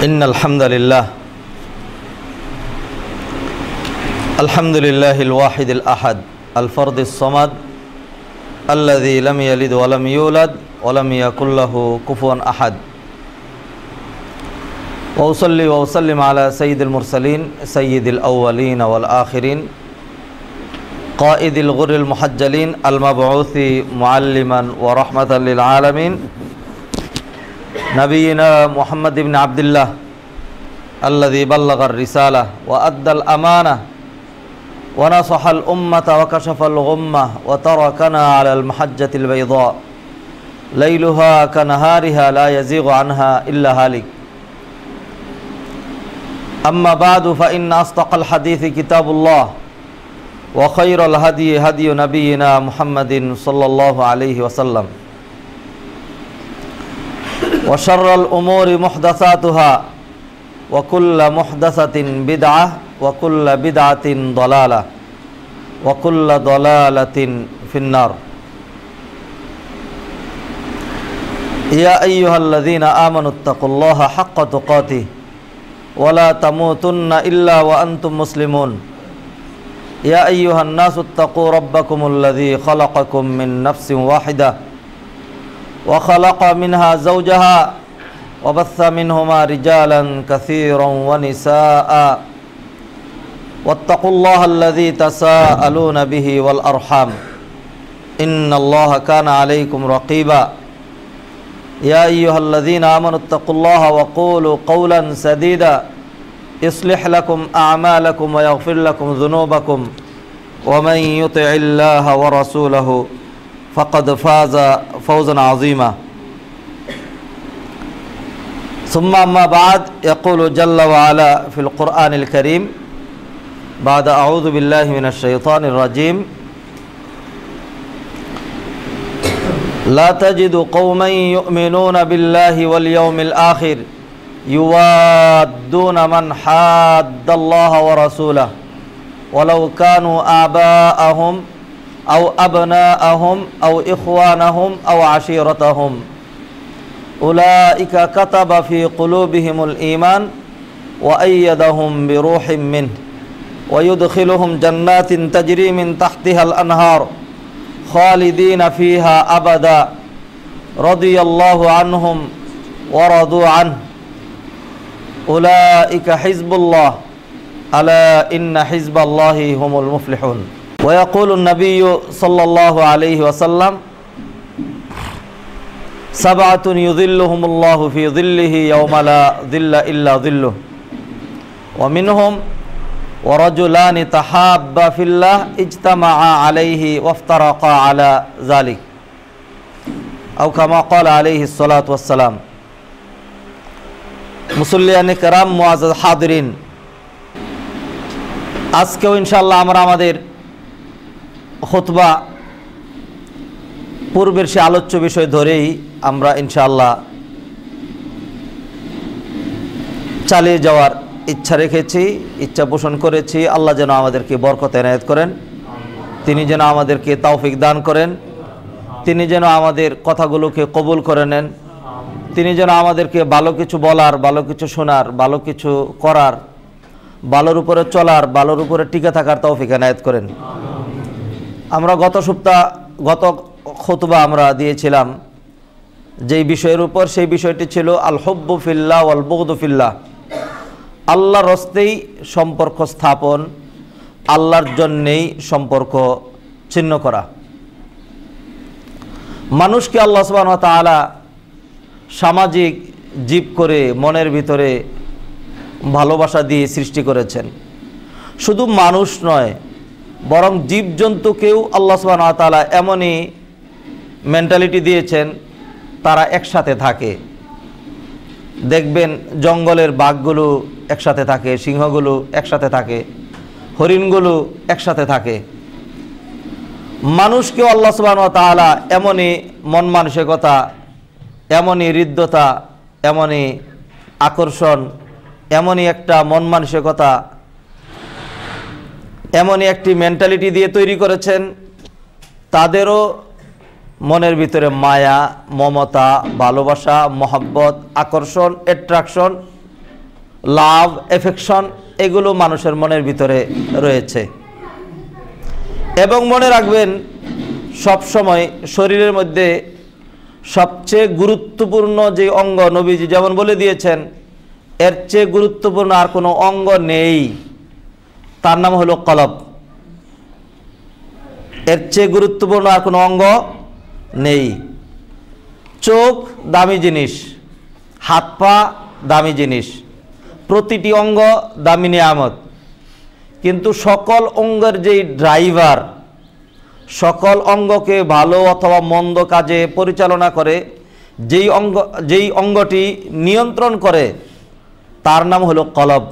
إن الحمد لله الواحد الأحد الفرد الصمد الذي لم يلد ولم يولد ولم يكن له كفوا أحد وأصلي وأسلم على سيد المرسلين سيد الأولين والآخرين قائد الغر المحجلين المبعوث معلما ورحمة للعالمين نبينا محمد بن عبد الله الذي بلغ الرسالة وأدى الأمانة ونصح الأمة وكشف الغمة وتركنا على المحجة البيضاء ليلها كنهارها لا يزيغ عنها إلا هالك. أما بعد فإن أصدق الحديث كتاب الله وخير الهدي هدي نبينا محمد صلى الله عليه وسلم وشر الأمور محدثاتها وكل محدثة بدعة وكل بدعة ضلالة وكل ضلالة في النار. يا أيها الذين آمنوا اتقوا الله حق تقاته ولا تموتن إلا وأنتم مسلمون. يا أيها الناس اتقوا ربكم الذي خلقكم من نفس واحدة وخلق منها زوجها وبث منهما رجالا كثيرا ونساء واتقوا الله الذي تساءلون به والأرحام إن الله كان عليكم رقيبا. يا أيها الذين آمنوا اتقوا الله وقولوا قولا سديدا يصلح لكم أعمالكم ويغفر لكم ذنوبكم ومن يطع الله ورسوله فقد فاز فوزا عظيما. ثم أما بعد يقول جل وعلا في القرآن الكريم بعد أعوذ بالله من الشيطان الرجيم لا تجد قوما يؤمنون بالله واليوم الآخر يوادون من حاد الله ورسوله ولو كانوا آباءهم أو أبناءهم أو إخوانهم أو عشيرتهم أولئك كتب في قلوبهم الإيمان وأيدهم بروح منه ويدخلهم جنات تجري من تحتها الأنهار خالدين فيها أبدا رضي الله عنهم ورضوا عنه أولئك حزب الله ألا إن حزب الله هم المفلحون. ويقول النبي صلى الله عليه وسلم سبعة يظلهم الله في ظله يوم لا ظل إلا ظله ومنهم ورجلان تحابا في الله اجتمعا عليه وافترقا على ذلك أو كما قال عليه الصلاة والسلام. মুসল্লিয়ান কিরাম মুআজ্জাজ হাদিরিন, আজকেও ইনশাআল্লাহ আমরা আমাদের খুতবা পূর্বের সে আলোচ্য বিষয় ধরেই আমরা ইনশাআল্লাহ চালিয়ে যাওয়ার ইচ্ছা রেখেছি, ইচ্ছা পোষণ করেছি। আল্লাহ যেন আমাদেরকে বরকত এনায়েত করেন, তিনি যেন আমাদেরকে তৌফিক দান করেন, তিনি যেন আমাদের কথাগুলোকে কবুল করে নেন, তিনি যেন আমাদেরকে ভালো কিছু বলার, ভালো কিছু শোনার, ভালো কিছু করার, ভালোর উপরে চলার, ভালোর উপরে টিকে থাকার তৌফিক এনায়েত করেন। আমরা গত খুতবা আমরা দিয়েছিলাম যেই বিষয়ের উপর, সেই বিষয়টি ছিল আল হুব্বু ফিল্লাহ ওয়াল বুগদু ফিল্লাহ, আল্লাহর রাস্তায় সম্পর্ক স্থাপন, আল্লাহর জন্যেই সম্পর্ক ছিন্ন করা। মানুষকে আল্লাহ সুবহানাহু ওয়া তাআলা সামাজিক জীব করে মনের ভিতরে ভালোবাসা দিয়ে সৃষ্টি করেছেন। শুধু মানুষ নয়, বরং জীবজন্তুকেও আল্লাহ সুবহানাহু ওয়া তাআলা এমনই মেন্টালিটি দিয়েছেন, তারা একসাথে থাকে। দেখবেন জঙ্গলের বাঘগুলো একসাথে থাকে, সিংহগুলো একসাথে থাকে, হরিণগুলো একসাথে থাকে। মানুষকেও আল্লাহ সুবহানাহু ওয়া তাআলা এমনই মন মানসিকতা, এমনই হৃদ্যতা, এমনই আকর্ষণ, এমনই একটা মন মানসিকতা, এমনই একটি মেন্টালিটি দিয়ে তৈরি করেছেন, তাদেরও মনের ভিতরে মায়া, মমতা, ভালোবাসা, মহব্বত, আকর্ষণ, অ্যাট্রাকশন লাভ, এফেকশন, এগুলো মানুষের মনের ভিতরে রয়েছে। এবং মনে রাখবেন, সবসময় শরীরের মধ্যে সবচেয়ে গুরুত্বপূর্ণ যে অঙ্গ নবীজি যেমন বলে দিয়েছেন, এর চেয়ে গুরুত্বপূর্ণ আর কোনো অঙ্গ নেই, তার নাম হলো কলব। এর চেয়ে গুরুত্বপূর্ণ আর কোনো অঙ্গ নেই। চোখ দামি জিনিস, হাত পা দামি জিনিস, প্রতিটি অঙ্গ দামি নিয়ামত, কিন্তু সকল অঙ্গের যেই ড্রাইভার, সকল অঙ্গকে ভালো অথবা মন্দ কাজে পরিচালনা করে, যেই অঙ্গটি নিয়ন্ত্রণ করে, তার নাম হলো কলব।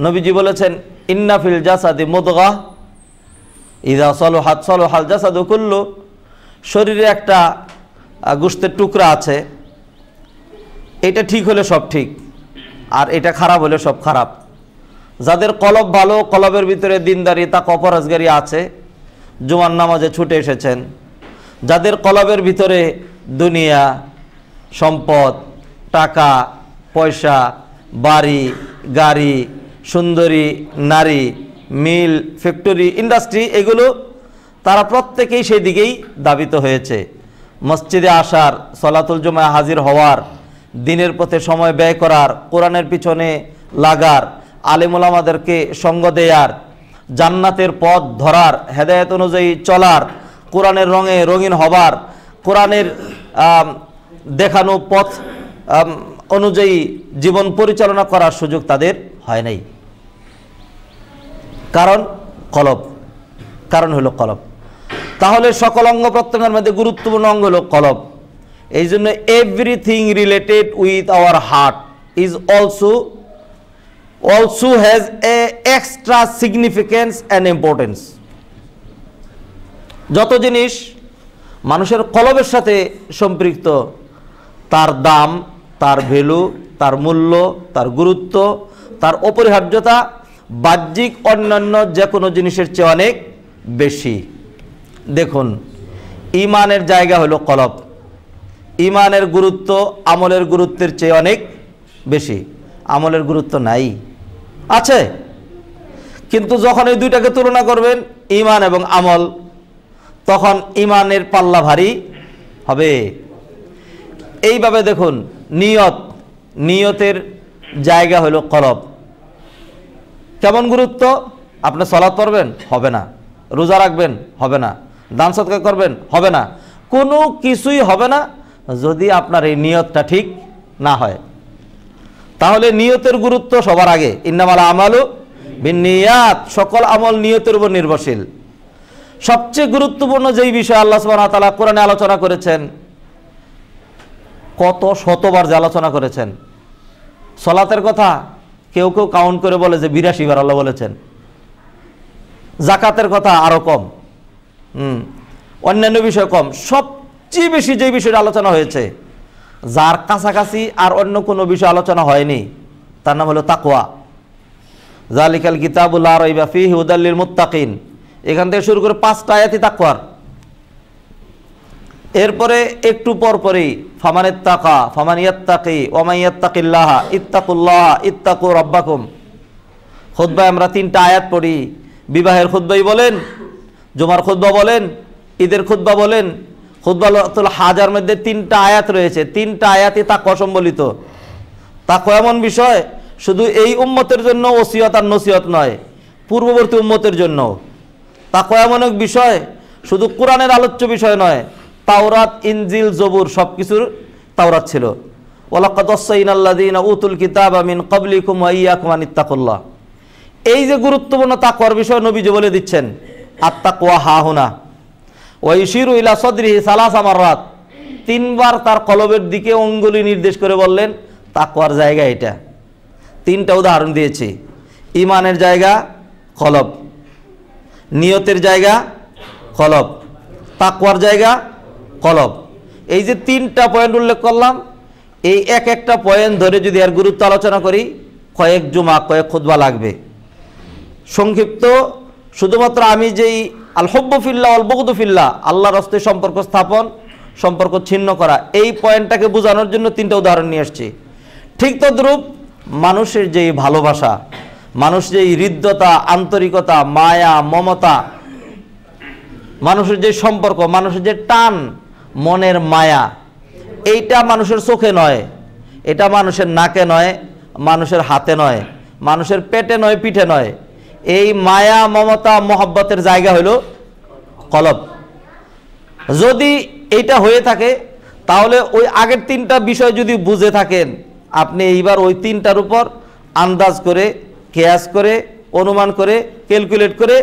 নবীজি বলেছেন, ইন্না ফিল জাসাদি মুদগাহ ইযা সালাহাত সালাহাল জাসাদু কুল্লু। শরীরে একটা গোশতের টুকরা আছে, এটা ঠিক হলে সব ঠিক, আর এটা খারাপ হলে সব খারাপ। যাদের কলব ভালো, কলবের ভিতরে দিনদারি, তাকওয়া, পরহেজগারি আছে, জুমার নামাজে ছুটে এসেছেন। যাদের কলবের ভিতরে দুনিয়া, সম্পদ, টাকা পয়সা, বাড়ি গাড়ি, সুন্দরী নারী, মিল, ফ্যাক্টরি, ইন্ডাস্ট্রি, এগুলো তারা প্রত্যেকেই সেই দিকেই ধাবিত হয়েছে। মসজিদে আসার, সলাতুল জুমায় হাজির হওয়ার, দিনের পথে সময় ব্যয় করার, কোরআনের পিছনে লাগার, আলেম ওলামাদেরকে সঙ্গ দেয়ার, জান্নাতের পথ ধরার, হেদায়েত অনুযায়ী চলার, কোরআনের রঙে রঙিন হবার, কোরআনের দেখানো পথ অনুযায়ী জীবন পরিচালনা করার সুযোগ তাদের হয় নাই। কারণ হলো কলব। তাহলে সকল অঙ্গ প্রত্যঙ্গের মধ্যে গুরুত্বপূর্ণ অঙ্গ হলো কলব। এই জন্য everything related with our heart is also has a extra significance and importance. যত জিনিস মানুষের কলবের সাথে সম্পৃক্ত, তার দাম, তার ভ্যালু, তার মূল্য, তার গুরুত্ব, তার অপরিহার্যতা বাহ্যিক অন্যান্য যে কোনো জিনিসের চেয়ে অনেক বেশি। দেখুন, ঈমানের জায়গা হলো কলব। ঈমানের গুরুত্ব আমলের গুরুত্বের চেয়ে অনেক বেশি। আমলের গুরুত্ব নাই, আছে, কিন্তু যখন এই দুইটাকে তুলনা করবেন, ঈমান এবং আমল, তখন ঈমানের পাল্লা ভারী হবে। এইভাবে দেখুন, নিয়তের জায়গা হলো কলব। কেমন গুরুত্ব? আপনি সালাত পড়বেন, হবে না। রোজা রাখবেন, হবে না। দান সদকা করবেন, হবে না। কোনো কিছুই হবে না যদি আপনার এই নিয়তটা ঠিক না হয়। তাহলে নিয়তের গুরুত্ব সবার আগে। ইন্নামাল আমালু বিন্নিয়াত, সকল আমল নিয়তের উপর নির্ভরশীল। সবচেয়ে গুরুত্বপূর্ণ যেই বিষয় আল্লাহ সুবহানাহু ওয়া তাআলা কোরআনে আলোচনা করেছেন, কত শতবার যে আলোচনা করেছেন। সালাতের কথা কেউ কেউ কাউন্ট করে বলে যে 82 বার আল্লাহ বলেছেন। যাকাতের কথা আরো কম, অন্যান্য বিষয় কম। সবচেয়ে বেশি যে বিষয়টা আলোচনা হয়েছে, যার কাছাকাছি আর অন্য কোনো বিষয় আলোচনা হয়নি, তার নাম হলো তাকওয়া। যালিকাল কিতাবু লা রাইবা ফীহি হুদাল লিল মুত্তাকিন। এখান থেকে শুরু করে 5টা আয়াতই তাকওয়ার। এরপরে একটু পরপরই ফামানিত্তাকা ফামান ইয়াত্তাকি ওয়া মান ইয়াত্তাকিল্লাহা ইত্তাকুল্লাহা ইত্তাকু রাব্বাকুম। খুতবায় আমরা 3টা আয়াত পড়ি। বিবাহের খুতবাই বলেন, জুমার খুতবা বলেন, ঈদের খুতবা বলেন, খুতবাতুল হাজার মধ্যে 3টা আয়াত রয়েছে। 3টা আয়াতই তাকওয়া সম্বলিত। তাকওয়া এমন বিষয়, শুধু এই উম্মতের জন্য ওসিয়ত আর নসিহত নয়, পূর্ববর্তী উম্মতের জন্য। তাকওয়া এমন এক বিষয়, শুধু কোরআনের আলোচ্য বিষয় নয়, তাওরাত, ইনজিল, জবুর সবকিছুর তাওরাত ছিল। ওয়ালাকাদ ওয়াসাইনাল্লাযীনা উতুল কিতাবা মিন ক্বাবলিকুম ওয়া ইয়্যাকুম আনিত্তাকুল্লাহ। এই যে গুরুত্বপূর্ণ তাকওয়ার বিষয় নবীজি বলে দিচ্ছেন, আত-তাকওয়া হাহুনা ওয়া ইউশিরু ইলা সাদরিহি সালাসা মাররাত। 3বার তার কলবের দিকে অঙ্গুলি নির্দেশ করে বললেন, তাকওয়ার জায়গা এটা। 3টা উদাহরণ দিয়েছি। ঈমানের জায়গা কলব, নিয়তের জায়গা কলব, তাকওয়ার জায়গা কলব। এই যে 3টা পয়েন্ট উল্লেখ করলাম, এই এক একটা পয়েন্ট ধরে যদি এর গুরুত্ব আলোচনা করি, কয়েক জুমা, কয়েক খুতবা লাগবে। সংক্ষিপ্ত শুধুমাত্র আমি যেই আল হুব্বু ফিল্লাহ ওয়াল বুগদু ফিল্লাহ, আল্লাহর রাস্তায় সম্পর্ক স্থাপন, সম্পর্ক ছিন্ন করা, এই পয়েন্টটাকে বোঝানোর জন্য 3টা উদাহরণ নিয়ে আসছি। ঠিক তদ্রূপ মানুষের যেই ভালোবাসা, মানুষ যেই হৃদ্যতা, আন্তরিকতা, মায়া, মমতা, মানুষের যে সম্পর্ক, মানুষের যে টান, মনের মায়া, এইটা মানুষের চোখে নয়, এটা মানুষের নাকে নয়, মানুষের হাতে নয়, মানুষের পেটে নয়, পিঠে নয়। এই মায়া, মমতা, মহব্বতের জায়গা হলো কলব। যদি এইটা হয়ে থাকে তাহলে ওই আগের তিনটা বিষয় যদি বুঝে থাকেন, আপনি এইবার ওই তিনটার উপর আন্দাজ করে, কেয়াস করে, অনুমান করে, ক্যালকুলেট করে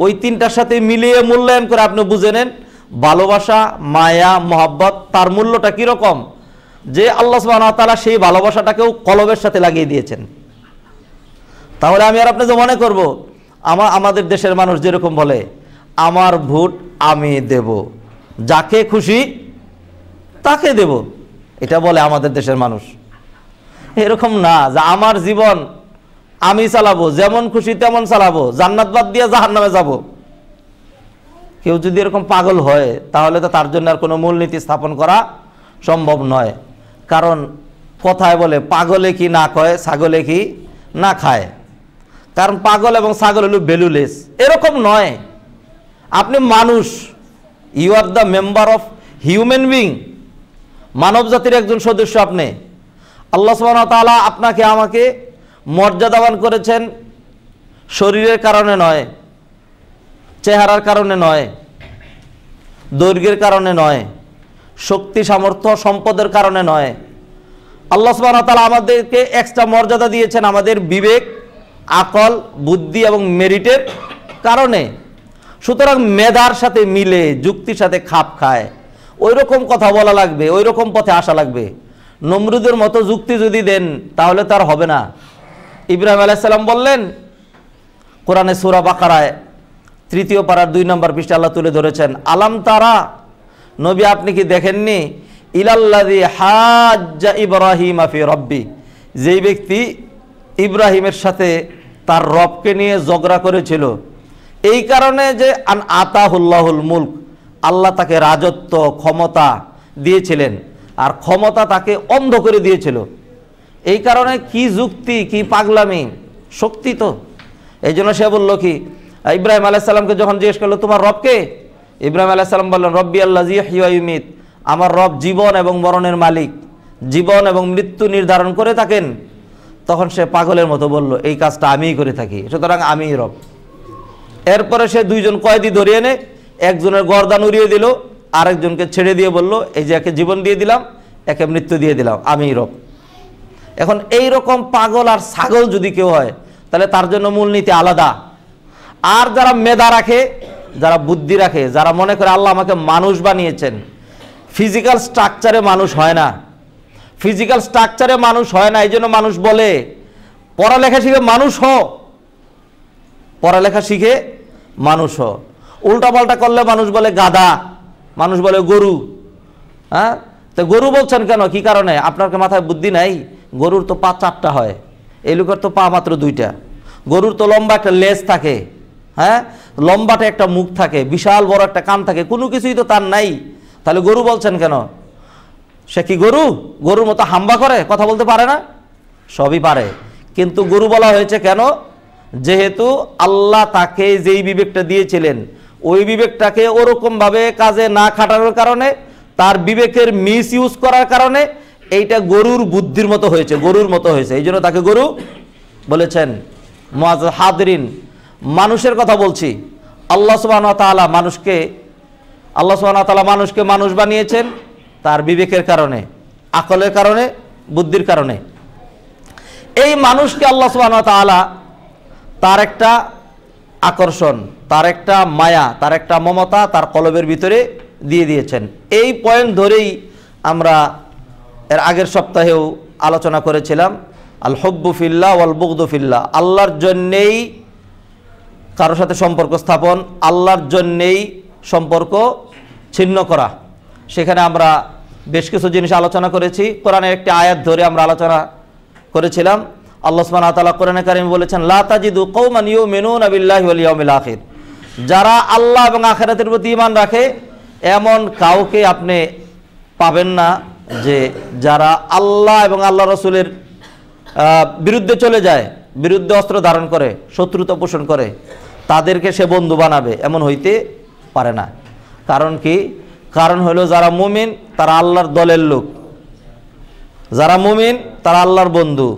ওই তিনটার সাথে মিলিয়ে মূল্যায়ন করে আপনি বুঝে নেন ভালোবাসা, মায়া, মহব্বত তার মূল্যটা কীরকম, যে আল্লাহ সুবহানাহু ওয়া তাআলা সেই ভালোবাসাটাকেও কলবের সাথে লাগিয়ে দিয়েছেন। তাহলে আমি আর আপনি যে মনে করব আমাদের দেশের মানুষ যেরকম বলে, আমার ভোট আমি দেব, যাকে খুশি তাকে দেব, এটা বলে আমাদের দেশের মানুষ। এরকম না যে আমার জীবন আমি চালাবো, যেমন খুশি তেমন চালাবো, জান্নাত বাদ দিয়ে জাহান্নামে যাব। কেউ যদি এরকম পাগল হয় তাহলে তো তার জন্য আর কোনো মূলনীতি স্থাপন করা সম্ভব নয়। কারণ কথায় বলে পাগলে কি না কয়, ছাগলে কি না খায়। কারণ পাগল এবং ছাগল হলো ভ্যালুলেস, এরকম নয়। আপনি মানুষ, you are the member of human being, মানব জাতির একজন সদস্য আপনি। আল্লাহ সুবহানাহু ওয়া তাআলা আপনাকে আমাকে মর্যাদাবান করেছেন শরীরের কারণে নয়, চেহারার কারণে নয়, দৈর্ঘ্যের কারণে নয়, শক্তি, সামর্থ্য, সম্পদের কারণে নয়। আল্লাহ সুবহানাহু ওয়া তাআলা আমাদেরকে এক্সট্রা মর্যাদা দিয়েছেন আমাদের বিবেক, আকল, বুদ্ধি এবং মেরিটের কারণে। সুতরাং মেধার সাথে মিলে, যুক্তির সাথে খাপ খায়, ওই রকম কথা বলা লাগবে, ওই রকম পথে আসা লাগবে। নমরুদের মতো যুক্তি যদি দেন তাহলে তার হবে না। ইব্রাহিম আলাইহিস সালাম বললেন, কোরআনে সূরা বাকারায় 3 পারার 2 নম্বর পৃষ্ঠা আল্লাহ তুলে ধরেছেন, আলাম তারা, নবী আপনি কি দেখেননি, ইলাল্লাযী হাজ্জা ইব্রাহিমা ফি রাব্বি, যেই ব্যক্তি ইব্রাহিমের সাথে তার রবকে নিয়ে ঝগড়া করেছিল, এই কারণে যে আন আতাহুল্লাহুল মুলক, আল্লাহ তাকে রাজত্ব, ক্ষমতা দিয়েছিলেন, আর ক্ষমতা তাকে অন্ধ করে দিয়েছিল। এই কারণে কি যুক্তি, কি পাগলামি, শক্তি তো। এই জন্য সে বলল কি, ইব্রাহিম আলাইহিস সালামকে যখন জিজ্ঞেস করলো তোমার রবকে, ইব্রাহিম আলাইহিস সালাম বললেন রব্বি আল্লাযী ইহয়ী ওয়া ইউমীত, আমার রব জীবন এবং মরণের মালিক, জীবন এবং মৃত্যু নির্ধারণ করে থাকেন। তখন সে পাগলের মতো বলল এই কাজটা আমিই করে থাকি, সুতরাং আমিই রব। এরপরে সে 2 জন কয়েদি ধরে এনে একজনের গর্দান উড়িয়ে দিল, আরেকজনকে ছেড়ে দিয়ে বলল এই যে একে জীবন দিয়ে দিলাম, একে মৃত্যু দিয়ে দিলাম, আমিই রব। এখন এই রকম পাগল আর ছাগল যদি কেউ হয় তাহলে তার জন্য মূলনীতি আলাদা। আর যারা মেধা রাখে, যারা বুদ্ধি রাখে, যারা মনে করে আল্লাহ আমাকে মানুষ বানিয়েছেন, ফিজিক্যাল স্ট্রাকচারে মানুষ হয় না, ফিজিক্যাল স্ট্রাকচারে মানুষ হয় না, এই জন্য মানুষ বলে পড়ালেখা শিখে মানুষ হ, পড়ালেখা শিখে মানুষ হ। উল্টাপাল্টা করলে মানুষ বলে গাধা, মানুষ বলে গরু। হ্যাঁ, তো গরু বলছেন কেন, কি কারণে? আপনার মাথায় বুদ্ধি নাই? গরুর তো পা 4টা হয়, এই লোকের তো পা মাত্র 2টা। গরুর তো লম্বা একটা লেজ থাকে, হ্যাঁ, লম্বাটে একটা মুখ থাকে, বিশাল বড় একটা কান থাকে, কোনো কিছুই তো তার নাই। তাহলে গরু বলছেন কেন? সে কি গরু? গরুর মতো হাম্বা করে, কথা বলতে পারে না? সবই পারে, কিন্তু গরু বলা হয়েছে কেন? যেহেতু আল্লাহ তাকে যেই বিবেকটা দিয়েছিলেন ওই বিবেকটাকে ওরকমভাবে কাজে না খাটানোর কারণে, তার বিবেকের মিস ইউজ করার কারণে এইটা গরুর বুদ্ধির মতো হয়েছে, গরুর মতো হয়েছে, এই জন্য তাকে গরু বলেছেন। মুআজ্জাজ হাদিরিন, মানুষের কথা বলছি। আল্লাহ সুবহানাহু ওয়া তাআলা মানুষকে মানুষ বানিয়েছেন তার বিবেকের কারণে, আকলের কারণে, বুদ্ধির কারণে। এই মানুষকে আল্লাহ সুবহানাহু ওয়া তাআলা তার একটা আকর্ষণ, তার একটা মায়া, তার একটা মমতা তার কলবের ভিতরে দিয়ে দিয়েছেন। এই পয়েন্ট ধরেই আমরা এর আগের সপ্তাহেও আলোচনা করেছিলাম, আল হুব্বু ফিল্লাহ ওয়াল বুগদু ফিল্লাহ, আল্লাহর জন্যেই কারোর সাথে সম্পর্ক স্থাপন, আল্লাহর জন্যেই সম্পর্ক ছিন্ন করা। সেখানে আমরা বেশ কিছু জিনিস আলোচনা করেছি। কোরআনের একটি আয়াত ধরে আমরা আলোচনা করেছিলাম। আল্লাহ সুবহানাহু ওয়া তাআলা কোরআনে কারিমে বলেছেন, লা তাজিদু কওমান ইউমিনুনা বিল্লাহি ওয়াল ইয়াউমিল আখির, যারা আল্লাহ এবং আখিরাতের প্রতি ঈমান রাখে এমন কাউকে আপনি পাবেন না যে যারা আল্লাহ এবং আল্লাহ রাসূলের বিরুদ্ধে চলে যায়, বিরুদ্ধে অস্ত্র ধারণ করে, শত্রুতা পোষণ করে, তাদেরকে সে বন্ধু বানাবে, এমন হইতে পারে না। কারণ কি? কারণ হলো যারা মুমিন তারা আল্লাহর দলের লোক, যারা মুমিন তারা আল্লাহর বন্ধু,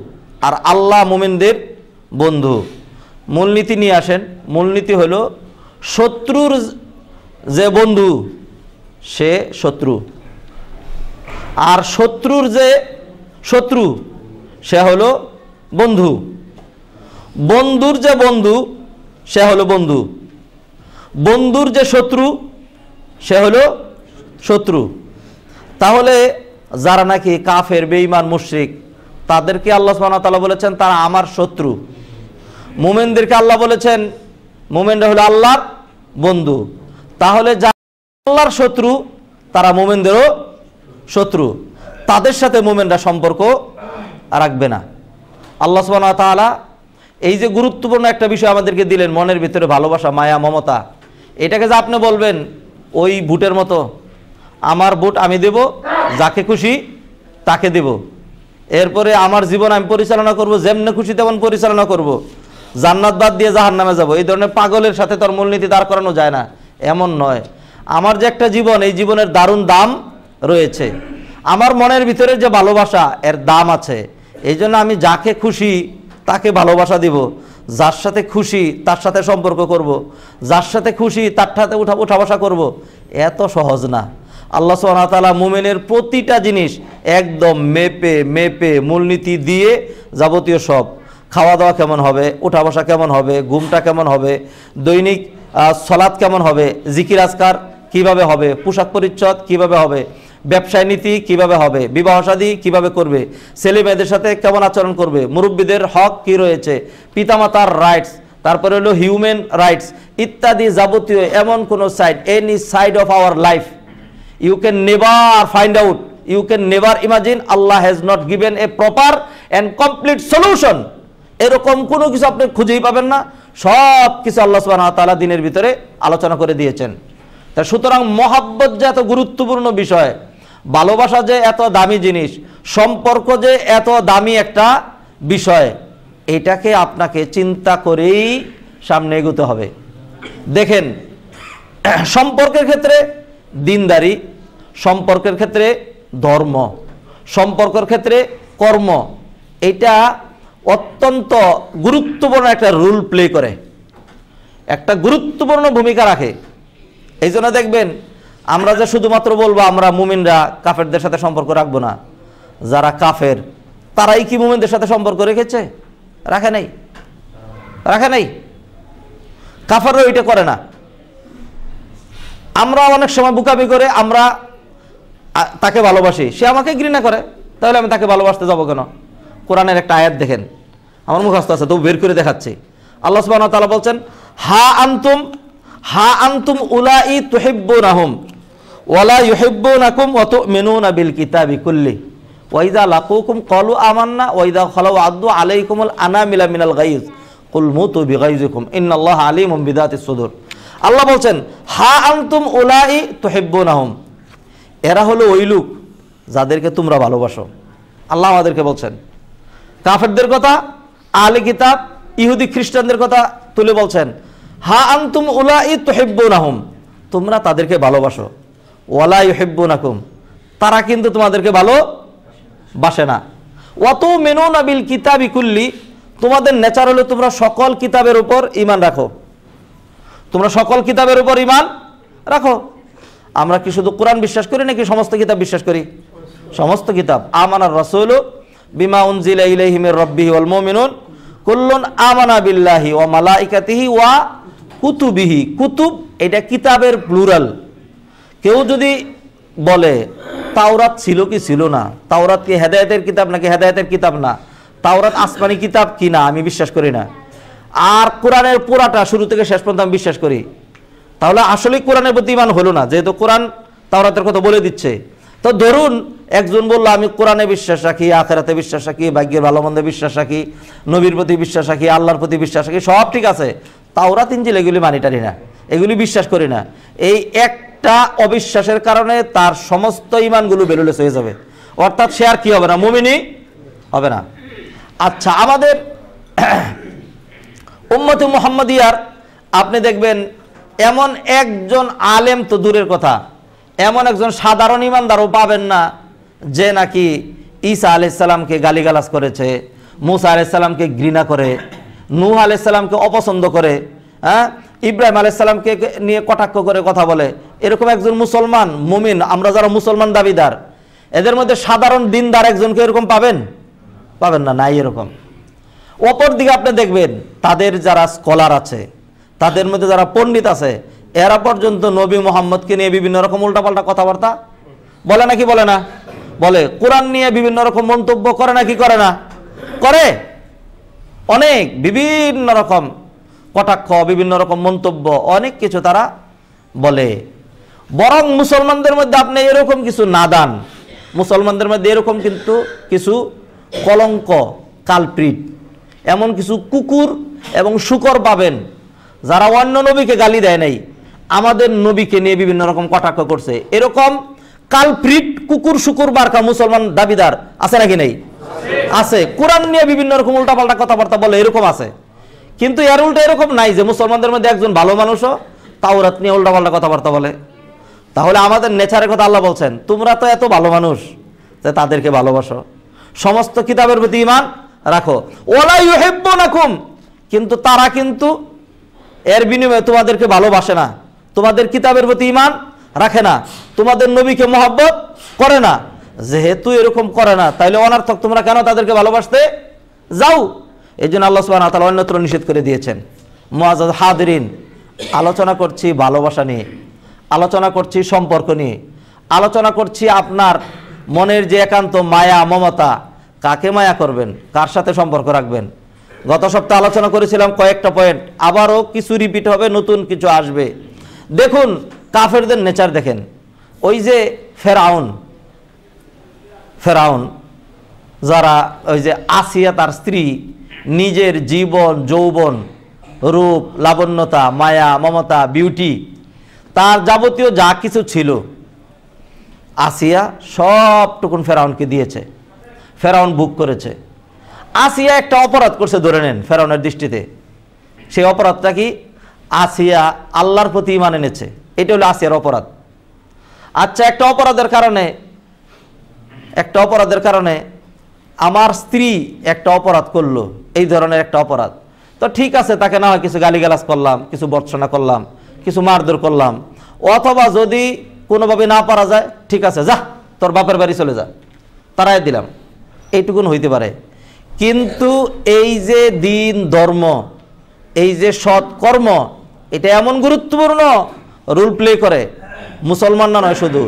আর আল্লাহ মুমিনদের বন্ধু। মূলনীতি নিয়ে আসেন। মূলনীতি হলো শত্রুর যে বন্ধু সে শত্রু, আর শত্রুর যে শত্রু সে হলো বন্ধু, বন্ধুর যে বন্ধু সে হলো বন্ধু, বন্ধুর যে শত্রু সে হলো শত্রু। তাহলে যারা নাকি কাফের, বেঈমান, মুশরিক, তাদেরকে আল্লাহ সুবহানাহু ওয়া তাআলা বলেছেন তারা আমার শত্রু। মুমিনদেরকে আল্লাহ বলেছেন মুমিনরা হলো আল্লাহর বন্ধু। তাহলে যারা আল্লাহর শত্রু তারা মুমিনদেরও শত্রু, তাদের সাথে মুমিনরা সম্পর্ক রাখবে না। আল্লাহ সুবহানাহু ওয়া তাআলা এই যে গুরুত্বপূর্ণ একটা বিষয় আমাদেরকে দিলেন, মনের ভিতরে ভালোবাসা, মায়া, মমতা, এটাকে যে আপনি বলবেন ওই ভোটের মতো, আমার ভোট আমি দেব, যাকে খুশি তাকে দেব, এরপরে আমার জীবন আমি পরিচালনা করব, যেমনে খুশি তেমন পরিচালনা করব, জান্নাত বাদ দিয়ে জাহান্নামে যাব, এই ধরনের পাগলের সাথে তার মূলনীতি দাঁড় করানো যায় না, এমন নয়। আমার যে একটা জীবন, এই জীবনের দারুণ দাম রয়েছে, আমার মনের ভিতরে যে ভালোবাসা এর দাম আছে, এই জন্য আমি যাকে খুশি তাকে ভালোবাসা দিব, যার সাথে খুশি তার সাথে সম্পর্ক করব, যার সাথে খুশি তার সাথে উঠা বসা করব। এত সহজ না। আল্লাহ সুবহানাহু ওয়া তাআলা মুমিনের প্রতিটা জিনিস একদম মেপে মেপে মূলনীতি দিয়ে, যাবতীয় সব, খাওয়া দাওয়া কেমন হবে, উঠা বসা কেমন হবে, ঘুমটা কেমন হবে, দৈনিক সালাত কেমন হবে, জিকির আজকার কিভাবে হবে, পোশাক পরিচ্ছদ কিভাবে হবে, ব্যবসায় নীতি কিভাবে হবে, বিবাহ শাদী কিভাবে করবে, ছেলে মেয়েদের সাথে কেমন আচরণ করবে, মুরব্বীদের হক কি রয়েছে, পিতামাতার রাইটস, তারপরে হলো হিউম্যান রাইটস ইত্যাদি যাবতীয় এমন কোনো side, any side of our life you can never find out, you can never imagine Allah has not given a proper and complete solution। এরকম কোনো কিছু আপনি খুঁজেই পাবেন না, সব কিছু আল্লাহ সুবহানাহু ওয়া তাআলা দিনের ভিতরে আলোচনা করে দিয়েছেন। তা সুতরাং মহাব্বত যে এত গুরুত্বপূর্ণ বিষয়, ভালোবাসা যে এত দামি জিনিস, সম্পর্ক যে এত দামি একটা বিষয়, এটাকে আপনাকে চিন্তা করেই সামনে এগোতে হবে। দেখেন, সম্পর্কের ক্ষেত্রে দিনদারি, সম্পর্কের ক্ষেত্রে ধর্ম, সম্পর্কের ক্ষেত্রে কর্ম, এটা অত্যন্ত গুরুত্বপূর্ণ একটা রোল প্লে করে, একটা গুরুত্বপূর্ণ ভূমিকা রাখে। এই জন্য দেখবেন আমরা যে শুধুমাত্র বলবো আমরা মুমিনরা কাফেরদের সাথে সম্পর্ক রাখবো না, যারা কাফের তারাই কি মুমিনদের সাথে সম্পর্ক রেখেছে? রাখে নাই, রাখে নাই। কাফেররা ওইটা করে না। আমরা অনেক সময় বুকামি করে আমরা তাকে ভালোবাসি, সে আমাকে ঘৃণা করে, তাহলে আমি তাকে ভালোবাসতে যাবো কেন? কোরআনের একটা আয়াত দেখেন, আমার মুখস্থ আছে তো বের করে দেখাচ্ছি। আল্লাহ সুবহানাহু ওয়া তাআলা বলছেন, হা আনতুম উলাই তুহিব্বুনাহুম ওয়ালা ইউহিব্বুনাকুম ওয়া তুমিনুনা বিল কিতাবি কুল্লি ওয়া ইযা লাকুকুম ক্বালু আমান্না ওয়া ইযা খালাউ আদু আলাইকুমুল আনামিলা মিনাল গায়জ কুল মুতু বিগাইজিকুম ইন্নাল্লাহা আলিমুম বিযাতিস সুদূর। আল্লাহ বলছেন, হা আনতুম উলাই তুহিব্বুনাহুম, এরা হলো ওই লোক যাদেরকে তোমরা ভালোবাসো। আল্লাহ আমাদেরকে বলছেন, কাফেরদের কথা, আহলে কিতাব, ইহুদি খ্রিস্টানদের কথা তুলে বলছেন, হা আনতুম উলাই তুহিব্বুনাহুম, তোমরা তাদেরকে ভালোবাসো, ওয়ালা ইউহিব্বুনাকুম, তারা কিন্তু তোমাদেরকে ভালোবাসে না। ওয়া তুমিনুনা বিল কিতাবি কুল্লি, তোমাদের নেচার হলো তোমরা সকল কিতাবের উপর ঈমান রাখো, তোমরা সকল কিতাবের উপর ঈমান রাখো। আমরা কি শুধু কোরআন বিশ্বাস করি নাকি সমস্ত কিতাব বিশ্বাস করি? সমস্ত কিতাব। আমানার রাসূলু বিমা উনজিলা ইলাইহি মির রাব্বিহি ওয়াল মুমিনুন কুল্লুন আমানা বিল্লাহি ওয়া মালাইকাতিহি ওয়া কুতুবিহি। কুতুব এটা কিতাবের প্লুরাল। কেউ যদি বলে তাওরাত ছিল কি ছিল না, তাওরাত কি হেদায়েতের কিতাব নাকি হেদায়েতের কিতাব না, তাওরাত আসমানি কিতাব কি না, আমি বিশ্বাস করি না। আর কোরআনের পুরাটা শুরু থেকে শেষ পর্যন্ত আমি বিশ্বাস করি, তাহলে আসলে কোরআনের প্রতি ঈমান হলো না, যেহেতু কোরআন তাওরাতের কথা বলে দিচ্ছে। তো ধরুন একজন বললো আমি কোরআনে বিশ্বাস রাখি, আখিরাতে বিশ্বাস রাখি, ভাগ্যের ভালো মন্দে বিশ্বাস রাখি, নবীর প্রতি বিশ্বাস রাখি, আল্লাহর প্রতি বিশ্বাস রাখি, সব ঠিক আছে, তাওরাত ইনজিল এগুলি মানি টানি না, এগুলি বিশ্বাস করি না। এই একটা অবিশ্বাসের কারণে তার সমস্ত ঈমানগুলো বেলুলেস হয়ে যাবে, অর্থাৎ সে আর কি হবে না, মুমিনই হবে না। আচ্ছা, আমাদের উম্মতে মুহাম্মাদিয়ার আপনি দেখবেন এমন একজন আলেম তো দূরের কথা, এমন একজন সাধারণ ইমানদারও পাবেন না যে নাকি ঈসা আলাইহিস সালামকে গালিগালাজ করেছে, মুসা আলাইহিস সালামকে ঘৃণা করে, নূহ আলাইহিস সালামকে অপছন্দ করে, হ্যাঁ, ইব্রাহিম আলাইহিস সালামকে নিয়ে কটাক্ষ করে কথা বলে। এরকম একজন মুসলমান মুমিন, আমরা যারা মুসলমান দাবিদার, এদের মধ্যে সাধারণ দিনদার একজনকে এরকম পাবেন? পাবেন না, নাই এরকম। অপর দিকে আপনি দেখবেন তাদের যারা স্কলার আছে, তাদের মধ্যে যারা পণ্ডিত আছে, এরা পর্যন্ত নবী মুহাম্মদকে নিয়ে বিভিন্ন রকম উল্টাপাল্টা কথাবার্তা বলে নাকি বলে না? বলে। কোরআন নিয়ে বিভিন্ন রকম মন্তব্য করে নাকি করে না? করে। অনেক বিভিন্ন রকম কটাক্ষ, বিভিন্ন রকম মন্তব্য, অনেক কিছু তারা বলে। বরং মুসলমানদের মধ্যে আপনি এরকম কিছু নাদান, মুসলমানদের মধ্যে এরকম কিন্তু কিছু কলঙ্ক, কালপ্রিট, এমন কিছু কুকুর এবং শূকর পাবেন যারা অন্য নবীকে গালি দেয় নাই, আমাদের নবীকে নিয়ে বিভিন্ন রকম কটাক্ষ করছে। এরকম কালপ্রিট, কুকুর শুকুর বারকা মুসলমান দাবিদার আছে নাকি নেই? আছে। কোরআন নিয়ে বিভিন্ন রকম উল্টাপাল্টা কথাবার্তা বলে, এরকম আছে। কিন্তু এর উল্টা এরকম নাই যে মুসলমানদের মধ্যে একজন ভালো মানুষও তাওরাত নিয়ে উল্টাপাল্টা কথাবার্তা বলে। তাহলে আমাদের নেচারের কথা আল্লাহ বলছেন, তোমরা তো এত ভালো মানুষ যে তাদেরকে ভালোবাসো, সমস্ত কিতাবের প্রতি ঈমান রাখো। ওয়ালা ইউহিব্বুনাকুম, কিন্তু তারা কিন্তু এর বিনিময়ে তোমাদেরকে ভালোবাসে না, তোমাদের কিতাবের প্রতি ঈমান রাখে না, তোমাদের নবীকে মহব্বত করে না। যেহেতু এরকম করে না, তাইলে অনার্থক তোমরা কেন তাদেরকে ভালোবাসতে যাও? এই জন্য আল্লাহ সুবহানাহু ওয়া তাআলা অন্যত্র নিষেধ করে দিয়েছেন। মুআজ্জাজ হাদিরিন, আলোচনা করছি ভালোবাসা নিয়ে, আলোচনা করছি সম্পর্ক নিয়ে, আলোচনা করছি আপনার মনের যে একান্ত মায়া মমতা, কাকে মায়া করবেন, কার সাথে সম্পর্ক রাখবেন। গত সপ্তাহে আলোচনা করেছিলাম কয়েকটা পয়েন্ট, আবারও কিছু রিপিট হবে, নতুন কিছু আসবে। দেখুন কাফেরদের নেচার দেখেন। ওই যে ফেরাউন যারা, ওই যে আসিয়া তার স্ত্রী, নিজের জীবন যৌবন রূপ লাবণ্যতা মায়া মমতা বিউটি, তার যাবতীয় যা কিছু ছিল আসিয়া সবটুকুন ফেরাউনকে দিয়েছে। ফেরাউন বুক করেছে। আসিয়া একটা অপরাধ করছে ধরে নেন ফেরাউনের দৃষ্টিতে। সেই অপরাধটা কি? আসিয়া আল্লাহর প্রতি ঈমান এনেছে, এটা হলো আসিয়ার অপরাধ। আচ্ছা, একটা অপরাধের কারণে আমার স্ত্রী একটা অপরাধ করলো, এই ধরনের একটা অপরাধ, তো ঠিক আছে, তাকে না হয় কিছু গালিগালাজ করলাম, কিছু ভর্ৎসনা করলাম, কিছু মারধর করলাম, অথবা যদি কোনোভাবে না পারা যায়, ঠিক আছে, যা তোর বাপের বাড়ি চলে যা, তারাই দিলাম, এইটুকুন হইতে পারে। কিন্তু এই যে দিন ধর্ম, এই যে সৎ কর্ম, এটা এমন গুরুত্বপূর্ণ রোল প্লে করে। মুসলমানরা নয়, শুধু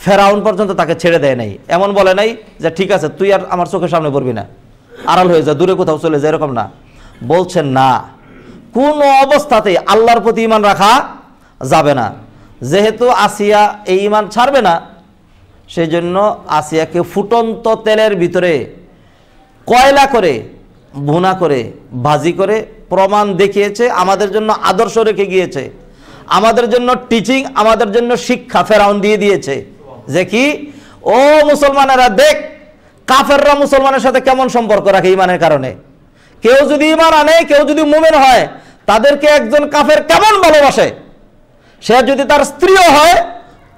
ফেরাউন পর্যন্ত তাকে ছেড়ে দেয় নাই, এমন বলে নাই যে ঠিক আছে তুই আর আমার চোখের সামনে পড়বি না, আড়াল হয়ে যা, দূরে কোথাও চলে যায়, এরকম না। বলছেন না, কোন অবস্থাতেই আল্লাহর প্রতি ঈমান রাখা যাবে না। যেহেতু আসিয়া এই ঈমান ছাড়বে না, সেই জন্য আসিয়াকে ফুটন্ত তেলের ভিতরে কয়লা করে ভুনা করে ভাজি করে প্রমাণ দেখিয়েছে, আমাদের জন্য আদর্শ রেখে গিয়েছে, আমাদের জন্য টিচিং, আমাদের জন্য শিক্ষা ফেরাউন দিয়ে দিয়েছে যে কি, ও মুসলমানেরা দেখ কাফেররা মুসলমানের সাথে কেমন সম্পর্ক রাখে ঈমানের কারণে। কেউ যদি ঈমান আনে, কেউ যদি মুমিন হয়, তাদেরকে একজন কাফের কেমন ভালোবাসে। সে যদি তার স্ত্রীও হয়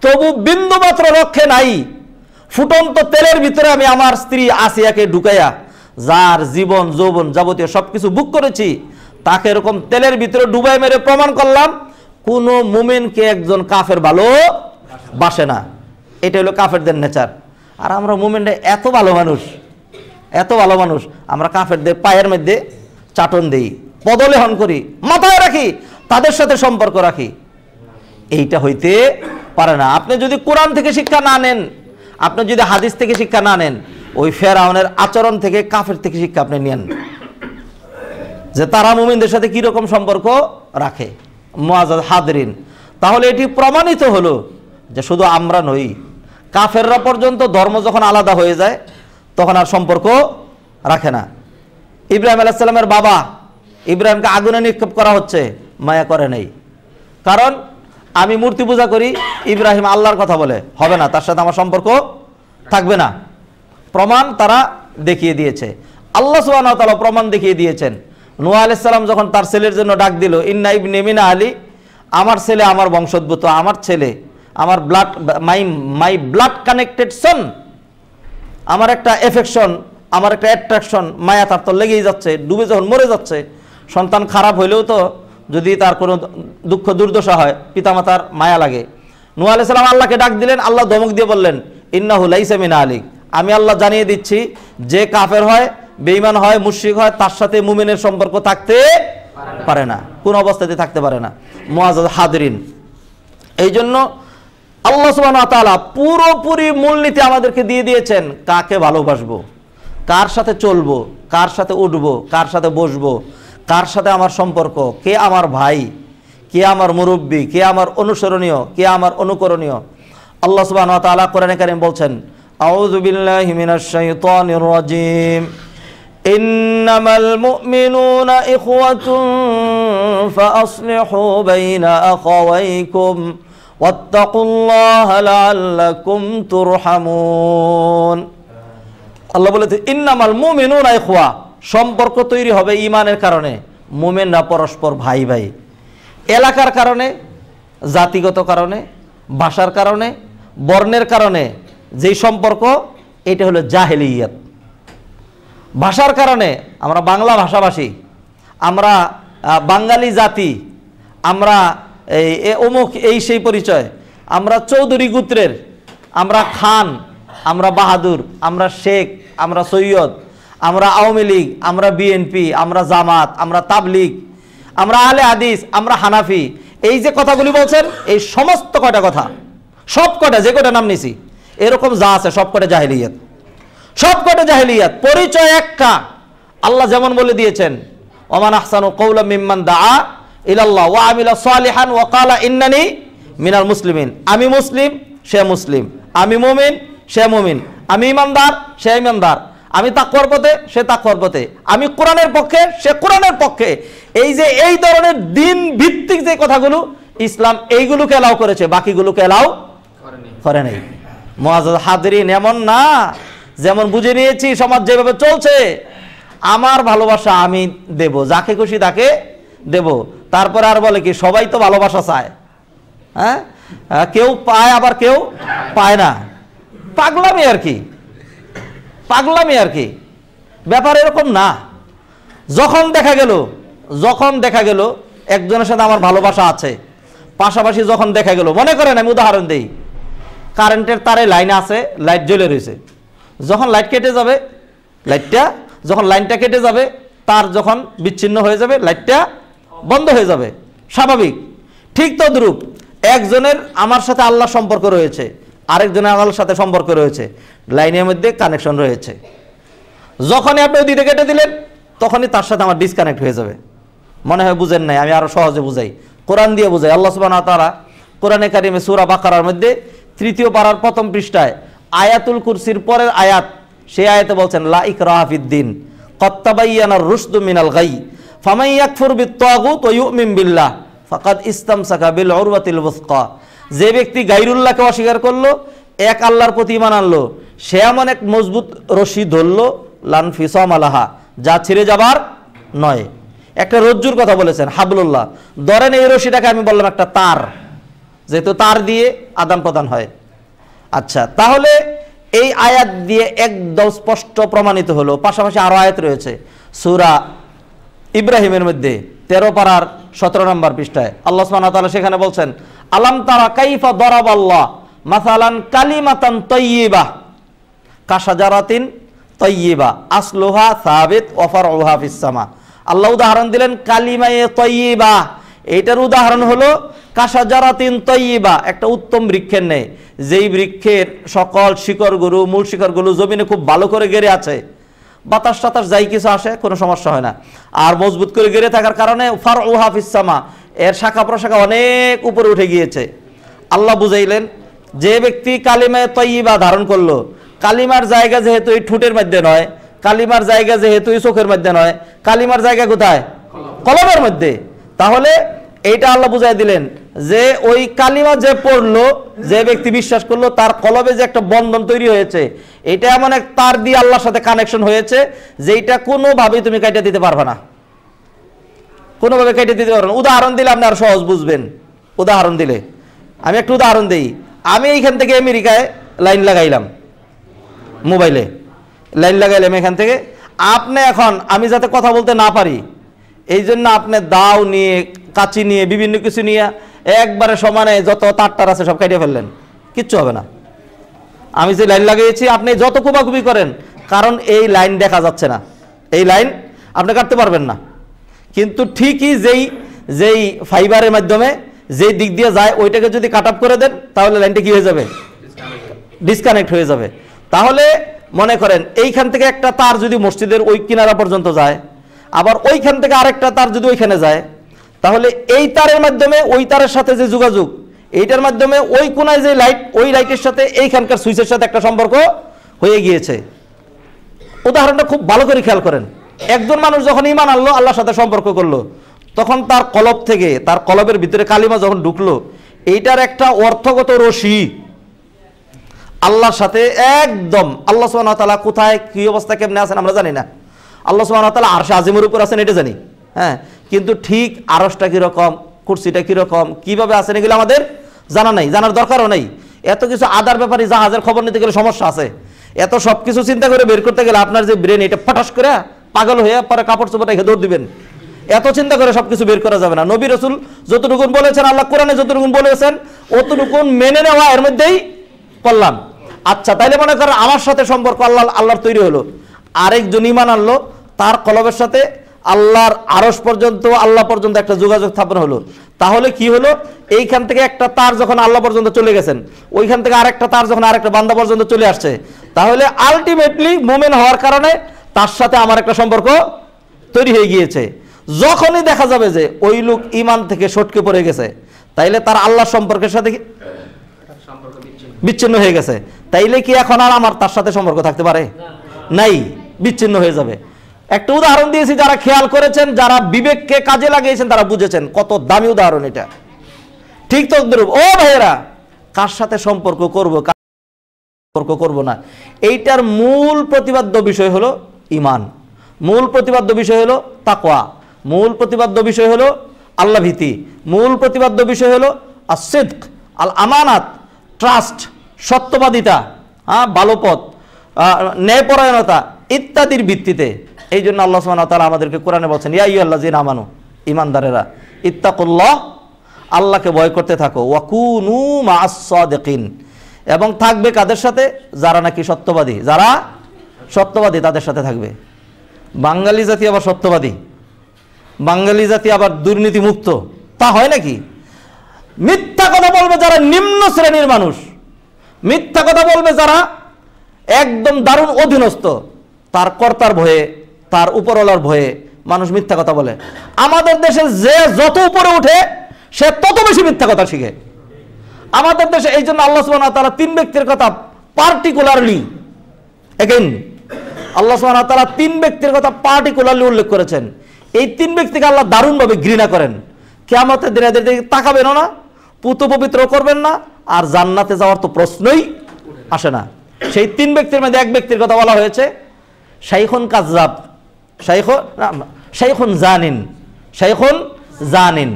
তবু বিন্দু মাত্র রক্ষে নাই। ফুটন্ত তেলের ভিতরে আমি আমার স্ত্রী আসিয়াকে ঢুকাইয়া, যার জীবন যৌবন যাবতীয় সবকিছু বুক করেছি, তাকে এরকম তেলের ভিতরে ডুবাই মেরে প্রমাণ করলাম কোন মুমিনকে একজন কাফের ভালো বাসে না। এটা হলো কাফেরদের নেচার। আর আমরা মুমিনরা এত ভালো মানুষ, আমরা কাফেরদের পায়ের মধ্যে চাটন দেই, পদলেহন করি, মাথায় রাখি, তাদের সাথে সম্পর্ক রাখি। এইটা হইতে পারে না। আপনি যদি কোরআন থেকে শিক্ষা না নেন, আপনি যদি হাদিস থেকে শিক্ষা না নেন, ওই ফেরাউনের আচরণ থেকে, কাফের থেকে শিক্ষা আপনি নেন যে তারা মুমিনদের সাথে কিরকম সম্পর্ক রাখে। মুআজ্জাজ হাদিরিন, তাহলে এটি প্রমাণিত হলো যে শুধু আমরা নই, কাফেররা পর্যন্ত ধর্ম যখন আলাদা হয়ে যায় তখন আর সম্পর্ক রাখে না। ইব্রাহিম আলাইহিস সালামের বাবা ইব্রাহিমকে আগুনে নিক্ষেপ করা হচ্ছে, মায়া করে নেই, কারণ আমি মূর্তি পূজা করি, ইব্রাহিম আল্লাহর কথা বলে, হবে না, তার সাথে আমার সম্পর্ক থাকবে না। প্রমাণ তারা দেখিয়ে দিয়েছে। আল্লাহ সুবহানাহু ওয়া তাআলা প্রমাণ দেখিয়ে দিয়েছেন। নূহ আলাইহিস সালাম যখন তার ছেলের জন্য ডাক দিল, ইন্না ইবনি মিন আলী, আমার ছেলে আমার বংশোদ্ভূত, আমার ছেলে, আমার ব্লাড, মাই ব্লাড কানেক্টেড সন, আমার একটা এফেকশন, আমার একটা অ্যাট্রাকশন, মায়া তার তো লেগেই যাচ্ছে, ডুবে যখন মরে যাচ্ছে। সন্তান খারাপ হইলেও তো যদি তার কোনো দুঃখ দুর্দশা হয় পিতামাতার মায়া লাগে। নূহ আলাইহিস সালাম আল্লাহকে ডাক দিলেন, আল্লাহ ধমক দিয়ে বললেন, ইন্নাহু লাইসা মিন আলিক, আমি আল্লাহ জানিয়ে দিচ্ছি যে কাফের হয়, বেঈমান হয়, মুশরিক হয়, তার সাথে মুমিনের সম্পর্ক থাকতে পারে না, কোন অবস্থাতে থাকতে পারে না। মুআজ্জাজ হাদিরিন, এই জন্য আল্লাহ সুবহানাহু ওয়া তাআলা পুরোপুরি মূলনীতি আমাদেরকে দিয়ে দিয়েছেন, কাকে ভালোবাসবো, কার সাথে চলবো, কার সাথে উঠবো, কার সাথে বসবো, কার সাথে আমার সম্পর্ক, কে আমার ভাই, কে আমার মুরব্বী, কে আমার অনুসরণীয়, কে আমার অনুকরণীয়। আল্লাহ সুবহানাহু ওয়া তাআলা কোরআনে কারীম বলছেন, আউযু বিল্লাহি মিনাশ শাইতানির রাজীম, ইন্নামাল মুমিনুনা ইখওয়াতুন ফাআসলিহু বাইনা আখাওয়াইকুম ওয়াত্তাকুল্লাহা লাআল্লাকুম তুরহামুন। আল্লাহ বলেছে, ইন্নামাল মুমিনুনা ইখওয়া, সম্পর্ক তৈরি হবে ঈমানের কারণে, মুমিনরা পরস্পর ভাই ভাই। এলাকার কারণে, জাতিগত কারণে, ভাষার কারণে, বর্ণের কারণে যেই সম্পর্ক, এটা হলো জাহেলিয়াত। ভাষার কারণে আমরা বাংলা ভাষাভাষী, আমরা বাঙালি জাতি, আমরা অমুক এই সেই পরিচয়, আমরা চৌধুরী গোত্রের, আমরা খান, আমরা বাহাদুর, আমরা শেখ, আমরা সৈয়দ, আমরা আওয়ামী লীগ, আমরা বিএনপি, আমরা জামাত, আমরা তাবলিগ, আমরা আহলে হাদিস, আমরা হানাফি, এই যে কথাগুলি বলছেন, এই সমস্ত কয়টা কথা, সব কয়টা, যে কয়টা নাম নিছি, এরকম যা আছে সব কয়টা জাহেলিয়াত, সব কয়টা জাহেলিয়াত। পরিচয় একটা, আল্লাহ যেমন বলে দিয়েছেন, ওমান আহসানু কওলাম মিম্মান দাআ ইলাল্লাহ ওয়া আমিলা সালিহান ওয়া ক্বালা ইন্নানি মিনাল মুসলিমিন, আমি মুসলিম, সে মুসলিম, আমি মুমিন, সে মুমিন, আমি ইমানদার, সে ইমানদার, আমি তাকওয়ার পথে, সে তাকওয়ার পথে, আমি কোরআনের পক্ষে, সে কোরআনের পক্ষে। এই যে এই ধরনের দিন ভিত্তিক যে কথাগুলো, ইসলাম এইগুলোকে এলাও করেছে, বাকিগুলোকে এলাও করে নাই। মুআজ্জাজ হাদিরিন, এমন না যেমন বুঝে নিয়েছি সমাজ যেভাবে চলছে, আমার ভালোবাসা আমি দেব, যাকে খুশি তাকে দেব, তারপরে আর বলে কি সবাই তো ভালোবাসা চায়, হ্যাঁ, কেউ পায় আবার কেউ পায় না, পাগলামি আর কি, পাগলামি আর কি, ব্যাপার এরকম না। যখন দেখা গেল একজনের সাথে আমার ভালোবাসা আছে, পাশাপাশি যখন দেখা গেল, মনে করেন আমি উদাহরণ দেই, কারেন্টের তারে লাইন আছে, লাইট জ্বলে রয়েছে, যখন লাইট কেটে যাবে, যখন লাইনটা কেটে যাবে, তার যখন বিচ্ছিন্ন হয়ে যাবে, লাইটটা বন্ধ হয়ে যাবে, স্বাভাবিক। ঠিক তদ্রূপ একজনের আমার সাথে আল্লাহ সম্পর্ক রয়েছে, আরেকজনের আল্লাহর সাথে সম্পর্ক রয়েছে, লাইনের মধ্যে কানেকশন রয়েছে। যখনই আপনি ওদিকে কেটে দিলেন, তখনই তার সাথে আমার ডিসকানেক্ট হয়ে যাবে। মনে হয় বুঝেন নাই, আমি আরো সহজে বুঝাই, কোরআন দিয়ে বুঝাই। আল্লাহ সুবহানাহু ওয়া তাআলা কোরআনে কারিমে সূরা বাকারার মধ্যে 3 পারার 1ম পৃষ্ঠায় আয়াতুল কুরসির পরের আয়াত, সেই আয়াতে বলছেন, লা ইকরাহা ফিদ্দিন ক্বাদ তাবায়্যানার রুশদু মিনাল গাই ফামান ইয়াকফুর বিত-তাগুত ওয়া ইউমিন বিল্লাহ ফাকাদ ইসতামসাকা বিল উরওয়াতিল ওয়াসকা। যে ব্যক্তি গায়রুল্লাহকে অস্বীকার করলো, এক আল্লাহর প্রতি ঈমান আনলো, সে এমন এক মজবুত রশি ধরলো, লান ফিসাম আলাহা, যা ছিঁড়ে যাবার নয়। একটা রজ্জুর কথা বলেছেন, হাবলুল্লাহ, ধরেন এই রশিটাকে আমি বললাম একটা তার, যেহেতু তার দিয়ে আদান প্রদান হয়। আচ্ছা, তাহলে এই আয়াত দিয়ে একদম স্পষ্ট প্রমাণিত হলো। পাশাপাশি আরো আয়াত রয়েছে সূরা ইব্রাহিমের মধ্যে 13 পারার 17 নম্বর পৃষ্ঠায় আল্লাহ সুবহানাহু ওয়া তাআলা সেখানে বলছেন, আলাম তারা কাইফা দারাবাল্লাহ মাসালান কালিমাতান তাইয়্যিবা কাশাজারাতিন তাইয়্যিবা আসলুহা সাবিত ওয়া ফারউহা ফিস সামা। আল্লাহ উদাহরণ দিলেন কালিমায়ে তাইয়্যিবা, এইটার উদাহরণ হলো কাশাজারাতিন তাইয়্যিবা, একটা উত্তম বৃক্ষের ন্যায়, যেই বৃক্ষের সকল শিকড়গুলো, মূল শিকড়গুলো জমিনে খুব ভালো করে গেড়ে আছে, বাতাস টাতাস যাই কিছু আসে কোনো সমস্যা হয় না, আর মজবুত করে গেড়ে থাকার কারণে ফারউহা ফিস সামা, এর শাখা প্রশাখা অনেক উপরে উঠে গিয়েছে। আল্লাহ বুঝাইলেন, যে ব্যক্তি কালিমায়ে তাইয়্যিবা ধারণ করলো, কালিমার জায়গা যেহেতু এই ঠোঁটের মধ্যে নয়, কালিমার জায়গা যেহেতু এই চোখের মধ্যে নয়, কালিমার জায়গা কোথায়? কলমের মধ্যে। তাহলে এইটা আল্লাহ বুঝাই দিলেন যে ওই কালিমা যে পড়লো, যে ব্যক্তি বিশ্বাস করলো, তার কলবে যে একটা বন্ধন তৈরি হয়েছে, এটা এমন এক তার দিয়ে আল্লাহর সাথে কানেকশন হয়েছে যেটা কোনোভাবেই তুমি কাটিয়ে দিতে পারবে না, কোনোভাবে কেটে দিতে পারবেন। উদাহরণ দিলে আপনি আর সহজ বুঝবেন। উদাহরণ দিলে আমি একটু উদাহরণ দিই। আমি এইখান থেকে আমেরিকায় লাইন লাগাইলাম, মোবাইলে লাইন লাগাইলাম এখান থেকে। আপনি এখন আমি যাতে কথা বলতে না পারি এই জন্য আপনি দাও নিয়ে, কাঁচি নিয়ে, বিভিন্ন কিছু নিয়ে একবারে সমানে যত তারটার আছে সব কাটিয়ে ফেললেন, কিচ্ছু হবে না। আমি যে লাইন লাগিয়েছি আপনি যত কুবাকুবি করেন, কারণ এই লাইন দেখা যাচ্ছে না, এই লাইন আপনি কাটতে পারবেন না। কিন্তু ঠিকই যেই ফাইবারের মাধ্যমে যেই দিক দিয়ে যায় ওইটাকে যদি কাট আপ করে দেন তাহলে লাইনটা কি হয়ে যাবে? ডিসকানেক্ট হয়ে যাবে। তাহলে মনে করেন এইখান থেকে একটা তার যদি মসজিদের ওই কিনারা পর্যন্ত যায়, আবার ওইখান থেকে আরেকটা তার যদি ওইখানে যায়, তাহলে এই তারের মাধ্যমে ওই তারের সাথে যে যোগাযোগ, এইটার মাধ্যমে ওই কোনায় যে লাইট, ওই লাইটের সাথে এইখানকার সুইচের সাথে একটা সম্পর্ক হয়ে গিয়েছে। উদাহরণটা খুব ভালো করে খেয়াল করেন। একজন মানুষ যখন ঈমান আনলো, আল্লাহর সাথে সম্পর্ক করলো, তখন তার কলব থেকে, তার কলবের ভিতরে কালিমা যখন ঢুকলো, এইটার একটা অর্থগত রশি আল্লাহর সাথে একদম, আল্লাহ সুবহানাহু ওয়া তাআলা কোথায় কি অবস্থা কেমনে আছেন আমরা জানি না। আল্লাহ সুবহানাহু ওয়া তাআলা আরশে আজিমের উপর আছেন এটা জানি, হ্যাঁ, কিন্তু ঠিক আরশটা কিরকম, কুরসিটা কিরকম, কিভাবে আছেন এগুলো আমাদের জানা নাই, জানার দরকারও নাই। এত কিছু আদার ব্যাপারে জাহাজের খবর নিতে গেলে সমস্যা আছে। এত সব কিছু চিন্তা করে বের করতে গেলে আপনার যে ব্রেন, এটা ফটাস করে পাগল হয়ে পরে কাপড় চোপড় রেখে দৌড় দিবেন। এত চিন্তা করে সবকিছু বের করা যাবে না। নবী রাসূল যতটুকু বলেছেন, আল্লাহ কোরআনে যতটুকু বলেছেন, অতটুকু মেনে নেওয়া এর মধ্যেই করলাম। আচ্ছা, তাইলে মনে করেন আমার সাথে সম্পর্ক আল্লাহর তৈরি হলো, আরেকজন ঈমান আনলো, তার কলবের সাথে আল্লাহর আরশ পর্যন্ত, আল্লাহ পর্যন্ত একটা যোগাযোগ স্থাপন হলো। তাহলে কি হলো? এইখান থেকে একটা তার যখন আল্লাহ পর্যন্ত চলে গেছেন, ওইখান থেকে আরেকটা তার যখন আরেকটা বান্দা পর্যন্ত চলে আসছে, তাহলে আলটিমেটলি মুমিন হওয়ার কারণে তার সাথে আমার একটা সম্পর্ক তৈরি হয়ে গিয়েছে। যখনই দেখা যাবে যে ওই লোক ঈমান থেকে সটকে পড়ে গেছে, তাইলে তার আল্লাহর সম্পর্কের সাথে বিচ্ছিন্ন হয়ে গেছে। তাইলে কি এখন আর আমার তার সাথে সম্পর্ক থাকতে পারে? নাই, বিচ্ছিন্ন হয়ে যাবে। একটা উদাহরণ দিয়েছি, যারা খেয়াল করেছেন, যারা বিবেককে কাজে লাগিয়েছেন তারা বুঝেছেন কত দামি উদাহরণ এটা। ঠিক তো ও ভাইয়েরা, কার সাথে সম্পর্ক করব, কার সম্পর্ক করব না, এইটার মূল প্রতিপাদ্য বিষয় হলো ঈমান, মূল প্রতিপাদ্য বিষয় হলো তাকওয়া, মূল প্রতিপাদ্য বিষয় হলো আল্লাহ ভীতি, মূল প্রতিপাদ্য বিষয় হলো as-sidq, আল আমানাত, ট্রাস্ট, সত্যবাদিতা, ভালো পথ, ন্যায়পরায়ণতা ইত্যাদির ভিত্তিতে। এই জন্য আল্লাহ সুবহানাহু ওয়া তাআলা আমাদেরকে কোরআনে বলছেন, ইয়া আইয়ুহাল্লাযীনা আমানু, ঈমানদারেরা, ইত্তাকুল্লাহ, আল্লাহকে ভয় করতে থাকো, ওয়া কুনু মা'আস সাদিকিন, এবং থাকবে কাদের সাথে? যারা নাকি সত্যবাদী, যারা সত্যবাদী তাদের সাথে থাকবে। বাঙালি জাতি আবার সত্যবাদী, বাঙালি জাতি আবার দুর্নীতি মুক্ত, তা হয় নাকি? মিথ্যা কথা বলবে যারা নিম্ন শ্রেণীর মানুষ, মিথ্যা কথা বলবে যারা একদম দারুণ অধীনস্থ, তার কর্তার ভয়ে, তার উপরওয়ালার ভয়ে মানুষ মিথ্যা কথা বলে। আমাদের দেশে যে যত উপরে উঠে সে তত বেশি মিথ্যা কথা শিখে আমাদের দেশে। এই জন্য আল্লাহ সুবহানাহু ওয়া তাআলা তিন ব্যক্তির কথা পার্টিকুলারলি, এগেইন আল্লাহ সুবহানাহু ওয়া তাআলা তিন ব্যক্তির কথা পার্টিকুলারলি উল্লেখ করেছেন। এই তিন ব্যক্তিকে আল্লাহ দারুণভাবে ঘৃণা করেন। কিয়ামতের দিনে এদের দিকে তাকাবেন না, পুত পবিত্র করবেন না, আর জান্নাতে যাওয়ার তো প্রশ্নই আসে না। সেই তিন ব্যক্তির মধ্যে এক ব্যক্তির কথা বলা হয়েছে, শাইখুন কাযযাব, শাইখুন জানিন, শাইখুন জানিন,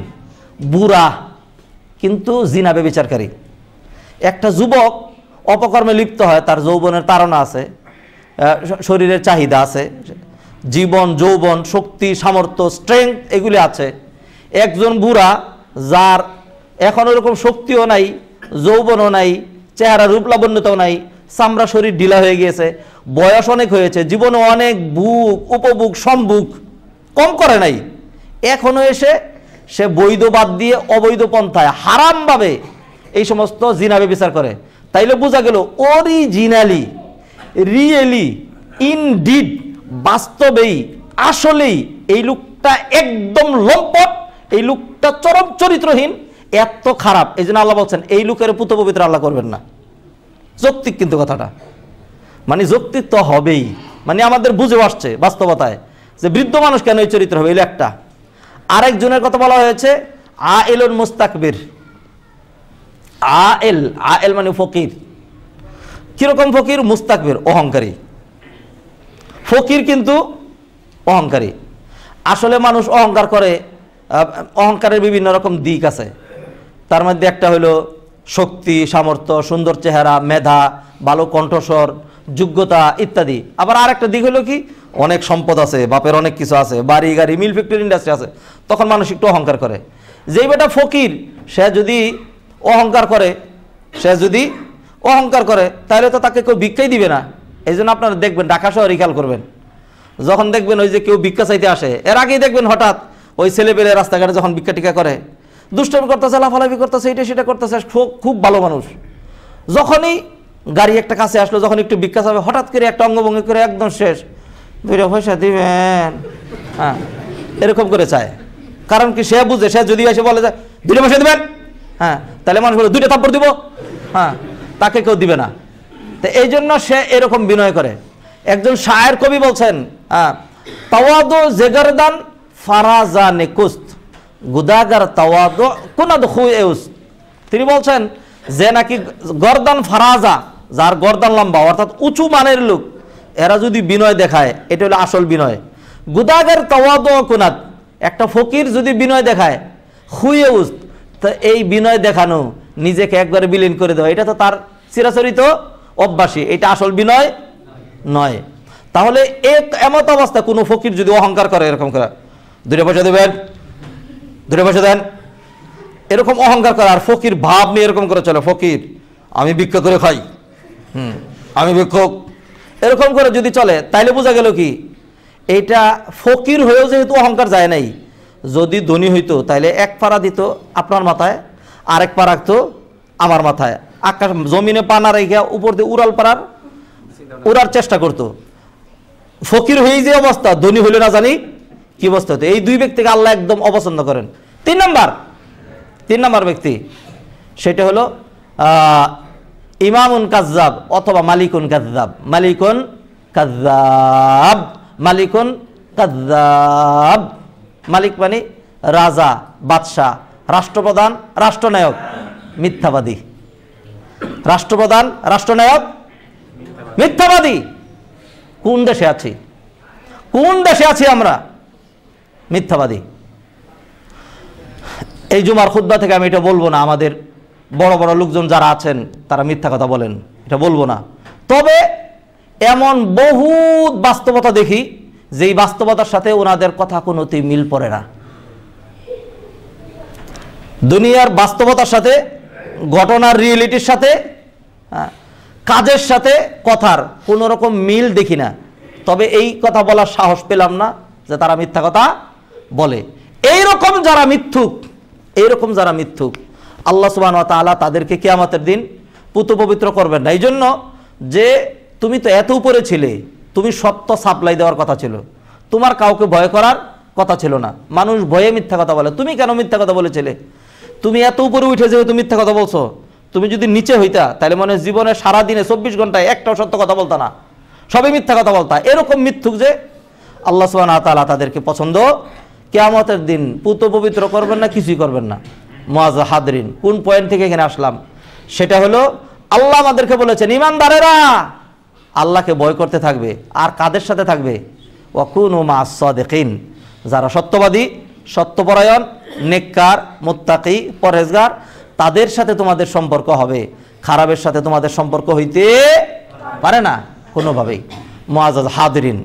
বুড়া কিন্তু জিনা ব্যভিচারকারী। একটা যুবক অপকর্মে লিপ্ত হয়, তার যৌবনের তাড়না আছে, শরীরের চাহিদা আছে, জীবন, যৌবন, শক্তি, সামর্থ্য, স্ট্রেংথ এগুলি আছে। একজন বুড়া যার এখন ওরকম শক্তিও নাই, যৌবনও নাই, চেহারা রূপ লাবণ্যতাও নাই, চামড়া শরীর ঢিলা হয়ে গিয়েছে, বয়স অনেক হয়েছে, জীবনে অনেক বুক উপভোগ সম্ভোগ কম করে নাই, এখনো এসে সে বৈধ বাদ দিয়ে অবৈধ পন্থায় হারামভাবে এই সমস্ত জিনা ব্যভিচার করে। তাইলে বোঝা গেল অরিজিনালি, রিয়েলি, ইনডিড, বাস্তবেই, আসলেই এই লোকটা একদম লম্পট, এই লোকটা চরম চরিত্রহীন, এত খারাপ। এই জন্য আল্লাহ বলছেন এই লোকের পুত পবিত্র আল্লাহ করবেন না। যৌক্তিক কিন্তু কথাটা, মানে যৌক্তিক তো হবেই, মানে আমাদের বুঝে আসছে বাস্তবতায় যে বৃদ্ধ মানুষ কেন এই চরিত্র হবে, এই একটা। আরেকজনের কথা বলা হয়েছে, আইলুন মুস্তাকবির। আইল মানে ফকির। কিরকম ফকির? মুস্তাকবির, অহংকারী। ফকির কিন্তু অহংকারী। আসলে মানুষ অহংকার করে, অহংকারের বিভিন্ন রকম দিক আছে। তার মধ্যে একটা হলো শক্তি, সামর্থ্য, সুন্দর চেহারা, মেধা, ভালো কণ্ঠস্বর, যোগ্যতা ইত্যাদি। আবার আরেকটা দিক হলো কি, অনেক সম্পদ আছে, বাপের অনেক কিছু আছে, বাড়ি গাড়ি, মিল ফ্যাক্টরি ইন্ডাস্ট্রি আছে, তখন মানুষ একটু অহংকার করে। যেই বেটা ফকির সে যদি অহংকার করে তাহলে তো তাকে কেউ ভিক্ষাই দিবে না। এই জন্য আপনারা দেখবেন ঢাকা শহরে খেয়াল করবেন, যখন দেখবেন ওই যে কেউ ভিক্ষা চাইতে আসে, এর আগেই দেখবেন হঠাৎ ওই ছেলেপেলে রাস্তাঘাটে যখন ভিক্ষা টিকা করে, দুষ্টামি করতেছে, লাফালাফি করতেছে, এটা সেটা করতেছে, খুব ভালো মানুষ। যখনই গাড়ি একটা কাছে আসলো, যখন একটু ভিক্ষা চাবে, হঠাৎ করে একটা অঙ্গভঙ্গি করে একদম শেষ, 2 পয়সা দিবেন, হ্যাঁ, এরকম করে চায়। কারণ কি, সে বুঝে, সে যদি এসে বলে যায় 2 পয়সা দিবেন, হ্যাঁ, তাহলে মানুষ বলে 2টা থাপ্পড় দিব, হ্যাঁ, তাকে কেউ দিবে না। তো এই জন্য সে এরকম বিনয় করে। একজন শায়ের কবি বলছেন, তাওয়াদু জেগারদান ফারাজা নেকুস্ত গুদাগার তাওয়াদু কুনাদ খুয়েউস। তিনি বলছেন যে নাকি গর্দান ফারাজা, যার গর্দান লম্বা অর্থাৎ উঁচু মানের লোক, এরা যদি বিনয় দেখায়, এটা হলো আসল বিনয়। গুদাগার তাওয়াদু কুনাদ, একটা ফকির যদি বিনয় দেখায়, খুয়েউস, তো এই বিনয় দেখানো, নিজেকে একবারে বিলীন করে দেওয়া, এটা তো তার চিরাচরিত অভ্যাসী, এটা আসল বিনয় নয়। তাহলে এমত অবস্থা কোনো ফকির যদি অহংকার করে, এরকম করে 2 পয়সা দেবেন, 2 পয়সা দেন, এরকম অহংকার করে, আর ফকির ভাব নিয়ে এরকম করে চলে, ফকির আমি ভিক্ষা করে খাই, আমি ভিক্ষুক, এরকম করে যদি চলে, তাইলে বোঝা গেল কি, এইটা ফকির হয়েও যেহেতু অহংকার যায় নাই, যদি ধনী হইতো তাইলে 1 পাড়া দিত আপনার মাথায়, আরেক পা রাখতো আমার মাথায়, আকাশ জমিনে পানা রেখে উপর দিয়ে উড়ার চেষ্টা করতো। ফকির হয়ে যে অবস্থা, ধনী হইলে না জানি কি অবস্থা হতো। এই 2 ব্যক্তিকে আল্লাহ একদম অপছন্দ করেন। 3 নাম্বার ব্যক্তি, সেটা হলো ইমামুন কাজ্জাব অথবা মালিকুন কাজ্জাব। মালিক মানে রাজা, বাদশাহ, রাষ্ট্রপ্রধান, রাষ্ট্রনায়ক, মিথ্যাবাদী। রাষ্ট্রপ্রধান, রাষ্ট্রনায়ক, মিথ্যাবাদী। কোন দেশে আছি আমরা? মিথ্যাবাদী। এই জুমার খুতবা থেকে আমি এটা বলবো না আমাদের বড় বড় লোকজন যারা আছেন তারা মিথ্যা কথা বলেন, এটা বলবো না। তবে এমন বহুত বাস্তবতা দেখি যেই বাস্তবতার সাথে ওনাদের কথা কোনোতেই মিল পড়ে না। দুনিয়ার বাস্তবতার সাথে, ঘটনার রিয়েলিটির সাথে, কাজের সাথে কথার কোনো রকম মিল দেখি না। তবে এই কথা বলার সাহস পেলাম না যে তারা মিথ্যা কথা বলে। এইরকম যারা মিথ্যুক আল্লাহ সুবহানাহু ওয়া তাআলা তাদেরকে কিয়ামতের দিন পুত পবিত্র করবেন না। এই জন্য যে তুমি তো এত উপরে ছিলে, তুমি সত্য সাপ্লাই দেওয়ার কথা ছিল, তোমার কাউকে ভয় করার কথা ছিল না। মানুষ ভয়ে মিথ্যা কথা বলে। তুমি কেন মিথ্যা কথা বলেছিলে? তুমি এত উপরে উঠে যেহেতু মিথ্যা কথা বলছো, তুমি যদি নিচে হইতা তাহলে মনে জীবনে সারাদিনে 24 ঘন্টায় একটাও সত্য কথা বলতা না, সবই মিথ্যা কথা বলতা। এরকম মিথ্যুক যে আল্লাহ সুবহানাহু ওয়া তাআলা তাদেরকে পছন্দ কিয়ামতের দিন পুত পবিত্র করবেন না, কিছুই করবেন না। মুআজ্জাজ হাদরিন, কোন পয়েন্ট থেকে এখানে আসলাম? সেটা হলো আল্লাহ আমাদেরকে বলেছেন ঈমানদারেরা আল্লাহকে ভয় করতে থাকবে। আর কাদের সাথে থাকবে? ওয়াকুনু মা'আস সাদিকিন, যারা সত্যবাদী, সত্যপরায়ণ, নেককার, মুত্তাকি, পরহেজগার, তাদের সাথে তোমাদের সম্পর্ক হবে। খারাপের সাথে তোমাদের সম্পর্ক হইতে পারে না কোনোভাবেই। মুআজ্জাজ হাদরিন,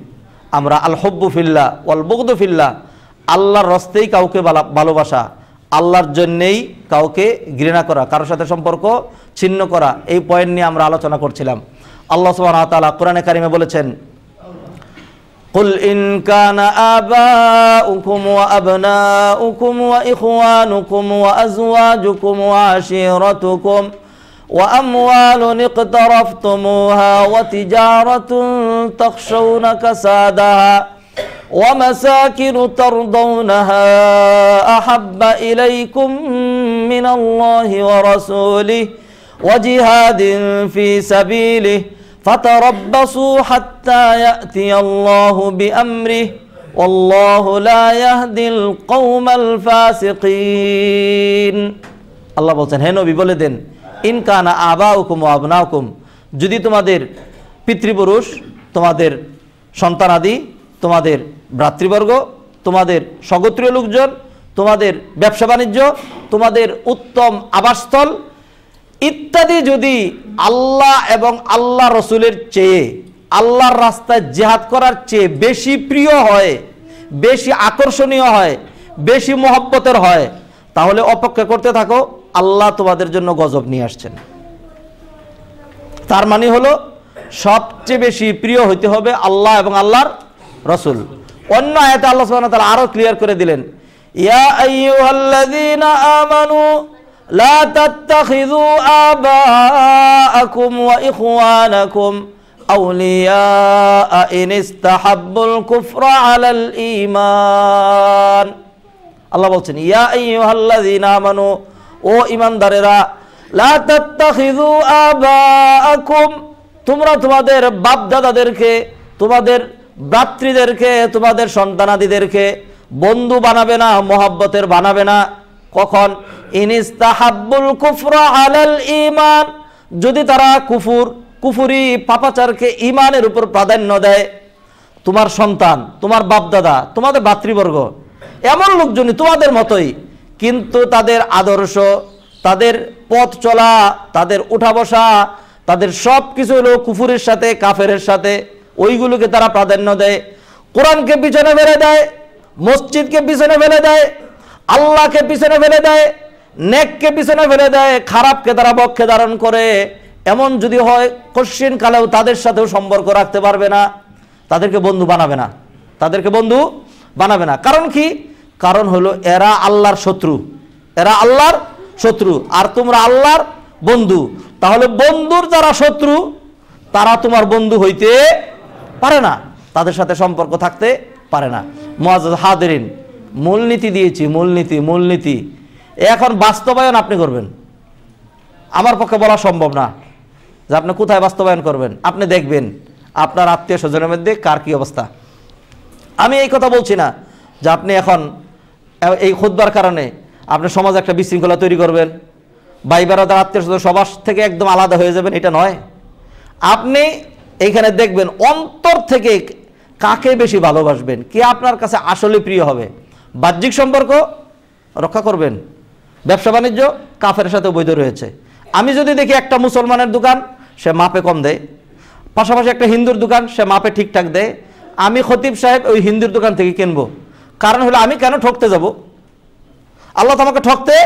আমরা আল হুব্বু ফিল্লাহ ওয়াল বুগদু ফিল্লাহ, আল্লাহর রাস্তায় কাউকে ভালোবাসা, আল্লাহর জন্যেই কাউকে ঘৃণা করা, কারোর সাথে সম্পর্ক ছিন্ন করা, এই পয়েন্ট নিয়ে আমরা আলোচনা করছিলাম। আল্লাহ সুবহানাহু ওয়া তাআলা কোরআনে কারিমে বলেছেন, কুল ইন কানা আবাউকুম ওয়া আবনাউকুম ওয়া ইখওয়ানুকুম ওয়া আজওয়াজুকুম ওয়া আশীরাতুকুম ওয়া আমওয়ালুন ইকতারাফতুমুহা ওয়া তিজারাতুন তাখশাউনা কাসাদাহা ওয়া মাসাকিনু তারদাউনাহা আহাব্বা ইলাইকুম মিনাল্লাহি ওয়া রাসূলিহি ওয়া জিহাদিন ফি সাবিলিহি ফাতারাব্বাসু হাত্তা ইয়াতিয়াল্লাহু বিআমরিহি আল্লাহু লা ইয়াহদিল কওমাল ফাসিকিন। আল্লাহ বলছেন, হে নবী বলে দেন, ইন কানা আবাউকুম ওয়া আবনাউকুম, যদি তোমাদের পিতৃপুরুষ, তোমাদের সন্তানাদি, তোমাদের ভ্রাতৃবর্গ, তোমাদের স্বগোত্রীয় লোকজন, তোমাদের ব্যবসা বাণিজ্য, তোমাদের উত্তম আবাসস্থল ইত্যাদি যদি আল্লাহ এবং আল্লাহ রসুলের চেয়ে, আল্লাহর রাস্তায় জিহাদ করার চেয়ে বেশি প্রিয় হয়, বেশি আকর্ষণীয় হয়, বেশি মহব্বতের হয়, তাহলে অপেক্ষা করতে থাকো, আল্লাহ তোমাদের জন্য গজব নিয়ে আসছেন। তার মানে হলো সবচেয়ে বেশি প্রিয় হইতে হবে আল্লাহ এবং আল্লাহর রসুল। অন্য আয়াতে আল্লাহ সুবহানাহু ওয়া তাআলা আরো ক্লিয়ার করে দিলেন, ইয়া আইয়ুহাল্লাযীনা আমানু লা তাত্তাখিযু আবাআকুম ওয়া ইখওয়ানাকুম আউলিয়া ইন ইসতাহাব্বুল কুফরা আলাল ঈমান। আল্লাহ বলছেন, ইয়া আইয়ুহাল্লাযীনা আমানু, ও ঈমানদারেরা, লা তাত্তাখিযু আবাআকুম, তোমরা তোমাদের বাপ দাদাদেরকে, তোমাদের ভ্রাতৃদেরকে, তোমাদের সন্তানাদিদেরকে বন্ধু বানাবে না, মহব্বতের বানাবে না। কখন? ইনিস্তাহাব্বুল কুফরা আলাল ঈমান, যদি তারা কুফুরি পাপাচারকে ঈমানের উপর প্রাধান্য দেয়। তোমার সন্তান, তোমার বাপ দাদা, তোমাদের ভাতৃবর্গ, এমন লোকজনই তোমাদের মতোই, কিন্তু তাদের আদর্শ, তাদের পথ চলা, তাদের উঠা বসা, তাদের সব কিছু হলো কুফুরের সাথে, কাফেরের সাথে, ওইগুলোকে তারা প্রাধান্য দেয়। কোরআনকে পিছনে ফেলে দেয়, মসজিদকে পিছনে ফেলে দেয়, আল্লাহকে পিছনে ফেলে দেয়, নেককে পিছনে ফেলে দেয়, খারাপকে তারা বক্ষে ধারণ করে। এমন যদি হয়, কশ্চিন কালেও তাদের সাথেও সম্পর্ক রাখতে পারবে না, তাদেরকে বন্ধু বানাবে না, তাদেরকে বন্ধু বানাবে না। কারণ কি? কারণ হলো এরা আল্লাহর শত্রু, এরা আল্লাহর শত্রু, আর তোমরা আল্লাহর বন্ধু। তাহলে বন্ধুর যারা শত্রু, তারা তোমার বন্ধু হইতে পারে না, তাদের সাথে সম্পর্ক থাকতে পারে না। মুআজ্জাজ হাদিরিন, মূলনীতি দিয়েছি, মূলনীতি এখন বাস্তবায়ন আপনি করবেন। আমার পক্ষে বলা সম্ভব না যে আপনি কোথায় বাস্তবায়ন করবেন। আপনি দেখবেন আপনার আত্মীয় স্বজনের মধ্যে কার কি অবস্থা। আমি এই কথা বলছি না যে আপনি এখন এই খুতবার কারণে আপনি সমাজে একটা বিশৃঙ্খলা তৈরি করবেন, ভাই বেড়াদার আত্মীয় স্বজন সবার থেকে একদম আলাদা হয়ে যাবেন, এটা নয়। আপনি এইখানে দেখবেন অন্তর থেকে কাকে বেশি ভালোবাসবেন, কে আপনার কাছে আসলে প্রিয় হবে। বাহ্যিক সম্পর্ক রক্ষা করবেন, ব্যবসা বাণিজ্য কাফের সাথে বৈধ রয়েছে। আমি যদি দেখি একটা মুসলমানের দোকান, সে মাপে কম দেয়, পাশাপাশি একটা হিন্দুর দোকান, সে মাপে ঠিকঠাক দেয়, আমি খতিব সাহেব ওই হিন্দুর দোকান থেকে কিনবো। কারণ হলো আমি কেন ঠকতে যাব? আল্লাহ তো আমাকে ঠকতে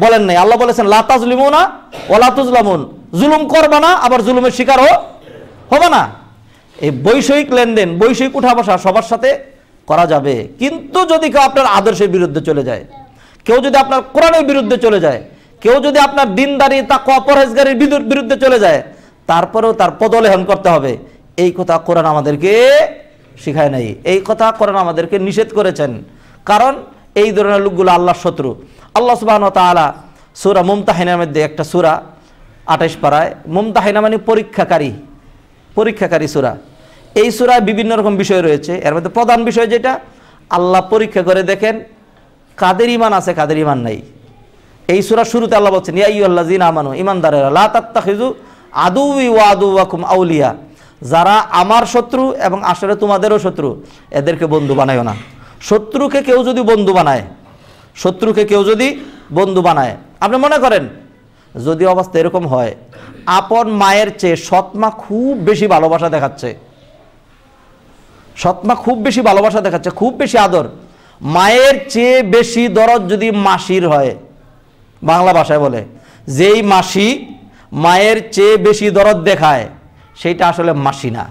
বলেন নাই। আল্লাহ বলেছেন, লা তাজলিমুনা ওয়া লা তুজলামুন, জুলুম করবা না, আবার জুলুমের শিকারও হবে না। এই বৈষয়িক লেনদেন, বৈষয়িক উঠা বসা সবার সাথে করা যাবে, কিন্তু যদি কেউ আপনার আদর্শের বিরুদ্ধে চলে যায়, কেউ যদি আপনার কোরআনের বিরুদ্ধে চলে যায়, কেউ যদি আপনার দিনদারি তাকওয়া পরহেজগারির বিরুদ্ধে চলে যায়, তারপরেও তার পদলেহন করতে হবে। এই কথা কোরআন আমাদেরকে শিখায় নাই, এই কথা কোরআন আমাদেরকে নিষেধ করেছেন। কারণ এই ধরনের লোকগুলো আল্লাহর শত্রু। আল্লাহ সুবহানাহু ওয়া তাআলা সূরা মুমতাহিনার মধ্যে একটা সূরা 28 পারায়, মুমতাহিনা মানে পরীক্ষাকারী সূরা। এই সূরায় বিভিন্ন রকম বিষয় রয়েছে, এর মধ্যে প্রধান বিষয় যেটা, আল্লাহ পরীক্ষা করে দেখেন কাদের ঈমান আছে, কাদের ঈমান নাই। এই সূরা শুরুতে আল্লাহ বলছেন, ইয়া আইয়ুহাল্লাযীনা আমানু, ঈমানদারেরা, লা তাত্তাখিযু আদুওয়ি ওয়া আদুওয়াকুম আউলিয়া, যারা আমার শত্রু এবং আসলে তোমাদেরও শত্রু, এদেরকে বন্ধু বানায়ও না। শত্রুকে কেউ যদি বন্ধু বানায়, আপনি মনে করেন যদি অবস্থা এরকম হয়, আপন মায়ের চেয়ে সৎমা খুব বেশি ভালোবাসা দেখাচ্ছে, খুব বেশি আদর, মায়ের চেয়ে বেশি দরদ যদি মাসির হয়, বাংলা ভাষায় বলে যেই মাসি মায়ের চেয়ে বেশি দরদ দেখায়, সেইটা আসলে মাসি না।